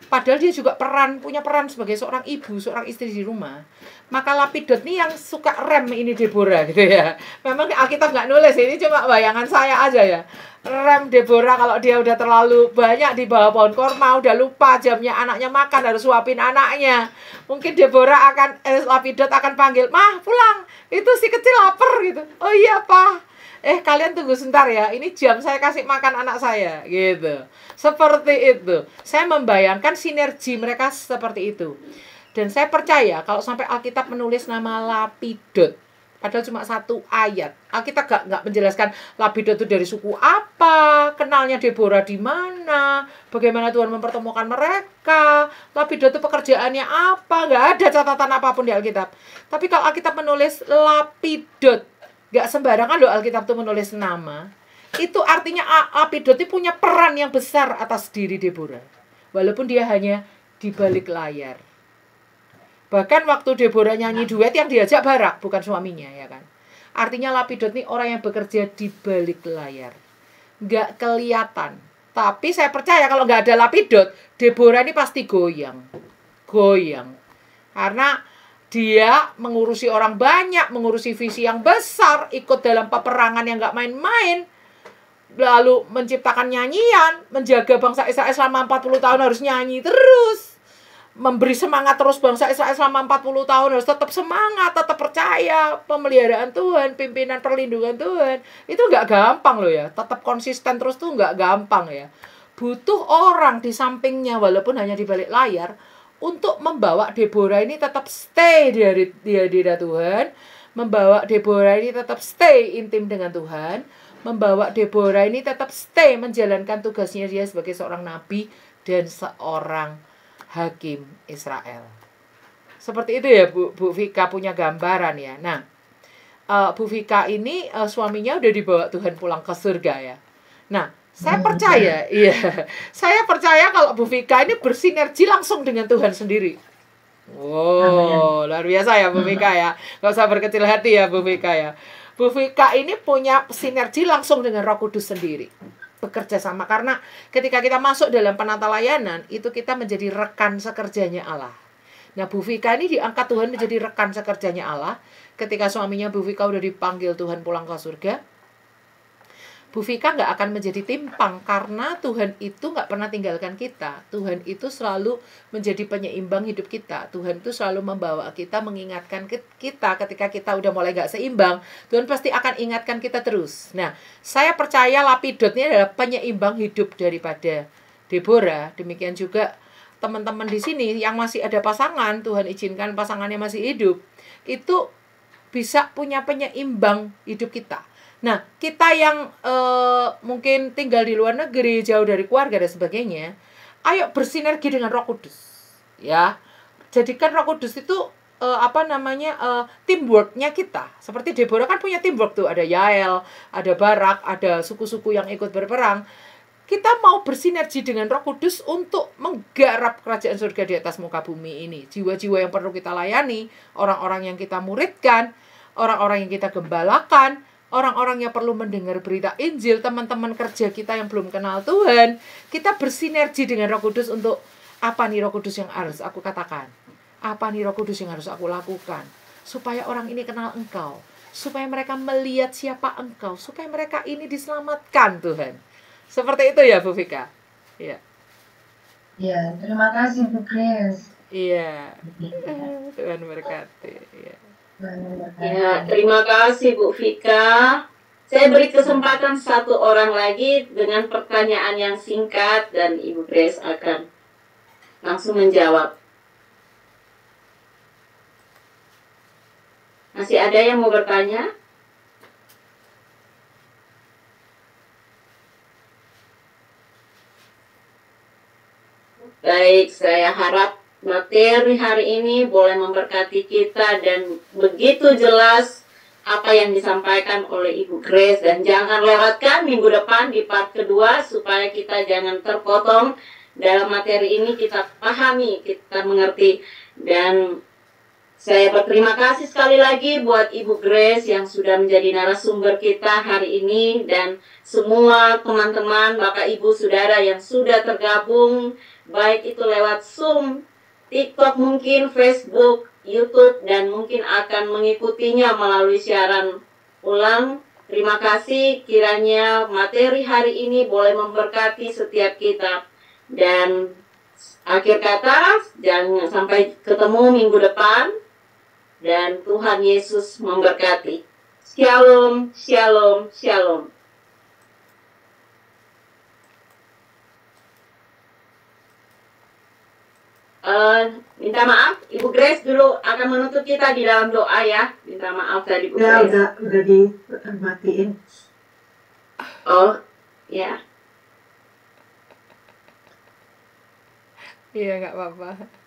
Padahal dia juga punya peran sebagai seorang ibu, seorang istri di rumah. Maka Lapidot nih yang suka rem ini Deborah gitu ya. Memang Alkitab nggak nulis, ini cuma bayangan saya aja ya. Rem Deborah kalau dia udah terlalu banyak di bawah pohon korma, udah lupa jamnya anaknya makan, harus suapin anaknya. Mungkin Deborah Lapidot akan panggil, "Mah, pulang. Itu si kecil lapar," gitu. "Oh iya, Pak. Kalian tunggu sebentar ya, ini jam saya kasih makan anak saya," gitu. Seperti itu. Saya membayangkan sinergi mereka seperti itu. Dan saya percaya kalau sampai Alkitab menulis nama Lapidot, padahal cuma 1 ayat. Alkitab nggak menjelaskan Lapidot itu dari suku apa, kenalnya Deborah di mana, bagaimana Tuhan mempertemukan mereka, Lapidot itu pekerjaannya apa, nggak ada catatan apapun di Alkitab. Tapi kalau Alkitab menulis Lapidot, gak sembarangan loh Alkitab itu menulis nama. Itu artinya Lapidot itu punya peran yang besar atas diri Deborah. Walaupun dia hanya di balik layar. Bahkan waktu Deborah nyanyi duet yang diajak Barak, bukan suaminya ya kan. Artinya Lapidot ini orang yang bekerja di balik layar. Gak kelihatan. Tapi saya percaya kalau gak ada Lapidot, Deborah ini pasti goyang. Goyang. Karena dia mengurusi orang banyak, mengurusi visi yang besar, ikut dalam peperangan yang gak main-main, lalu menciptakan nyanyian, menjaga bangsa Israel selama 40 tahun harus nyanyi terus, memberi semangat terus bangsa Israel selama 40 tahun harus tetap semangat, tetap percaya, pemeliharaan Tuhan, pimpinan perlindungan Tuhan. Itu gak gampang loh ya, tetap konsisten terus tuh gak gampang ya. Butuh orang di sampingnya walaupun hanya di balik layar, untuk membawa Deborah ini tetap stay di hadirat Tuhan, membawa Deborah ini tetap stay intim dengan Tuhan, membawa Deborah ini tetap stay menjalankan tugasnya dia sebagai seorang nabi dan seorang hakim Israel. Seperti itu ya Bu Vika punya gambaran ya. Nah, Bu Vika ini suaminya udah dibawa Tuhan pulang ke surga ya. Nah, saya percaya, saya percaya kalau Bu Vika ini bersinergi langsung dengan Tuhan sendiri. Wow, luar biasa ya Bu Vika ya. Gak usah berkecil hati ya Bu Vika ya. Bu Vika ini punya sinergi langsung dengan Roh Kudus sendiri. Bekerja sama, karena ketika kita masuk dalam penata layanan, itu kita menjadi rekan sekerjanya Allah. Nah, Bu Vika ini diangkat Tuhan menjadi rekan sekerjanya Allah. Ketika suaminya Bu Vika udah dipanggil Tuhan pulang ke surga, Bu Vika nggak akan menjadi timpang karena Tuhan itu nggak pernah tinggalkan kita. Tuhan itu selalu menjadi penyeimbang hidup kita. Tuhan itu selalu membawa kita, mengingatkan kita ketika kita udah mulai nggak seimbang. Tuhan pasti akan ingatkan kita terus. Nah, saya percaya Lapidot ini adalah penyeimbang hidup daripada Deborah. Demikian juga teman-teman di sini yang masih ada pasangan, Tuhan izinkan pasangannya masih hidup, itu bisa punya penyeimbang hidup kita. Nah, kita yang mungkin tinggal di luar negeri, jauh dari keluarga dan sebagainya, ayo bersinergi dengan Roh Kudus. Ya, jadikan Roh Kudus itu teamworknya kita. Seperti Deborah kan punya teamwork tuh, ada Yael, ada Barak, ada suku-suku yang ikut berperang. Kita mau bersinergi dengan Roh Kudus untuk menggarap kerajaan surga di atas muka bumi ini. Jiwa-jiwa yang perlu kita layani, orang-orang yang kita muridkan, orang-orang yang kita gembalakan, orang-orang yang perlu mendengar berita Injil, teman-teman kerja kita yang belum kenal Tuhan. Kita bersinergi dengan Roh Kudus untuk apa nih Roh Kudus yang harus aku katakan? Apa nih Roh Kudus yang harus aku lakukan? Supaya orang ini kenal Engkau. Supaya mereka melihat siapa Engkau. Supaya mereka ini diselamatkan Tuhan. Seperti itu ya Bu Vika? Iya. Ya, terima kasih Bu Grace. Iya. Tuhan berkati. Iya. Ya, terima kasih Bu Vika. Saya beri kesempatan satu orang lagi dengan pertanyaan yang singkat dan Ibu Grace akan langsung menjawab. Masih ada yang mau bertanya? Baik, saya harap materi hari ini boleh memberkati kita dan begitu jelas apa yang disampaikan oleh Ibu Grace, dan jangan lewatkan minggu depan di part kedua supaya kita jangan terpotong dalam materi ini, kita pahami, kita mengerti. Dan Saya berterima kasih sekali lagi buat Ibu Grace yang sudah menjadi narasumber kita hari ini, dan semua teman-teman, Bapak Ibu Saudara yang sudah tergabung, baik itu lewat Zoom, TikTok mungkin, Facebook, YouTube, dan mungkin akan mengikutinya melalui siaran ulang. Terima kasih, kiranya materi hari ini boleh memberkati setiap kita. Dan akhir kata, jangan sampai ketemu minggu depan. Dan Tuhan Yesus memberkati. Shalom, shalom, shalom. Minta maaf, Ibu Grace dulu akan menutup kita di dalam doa ya. Minta maaf tadi Ibu Ya, Grace. udah dimatiin. Oh, ya. Iya, nggak apa-apa.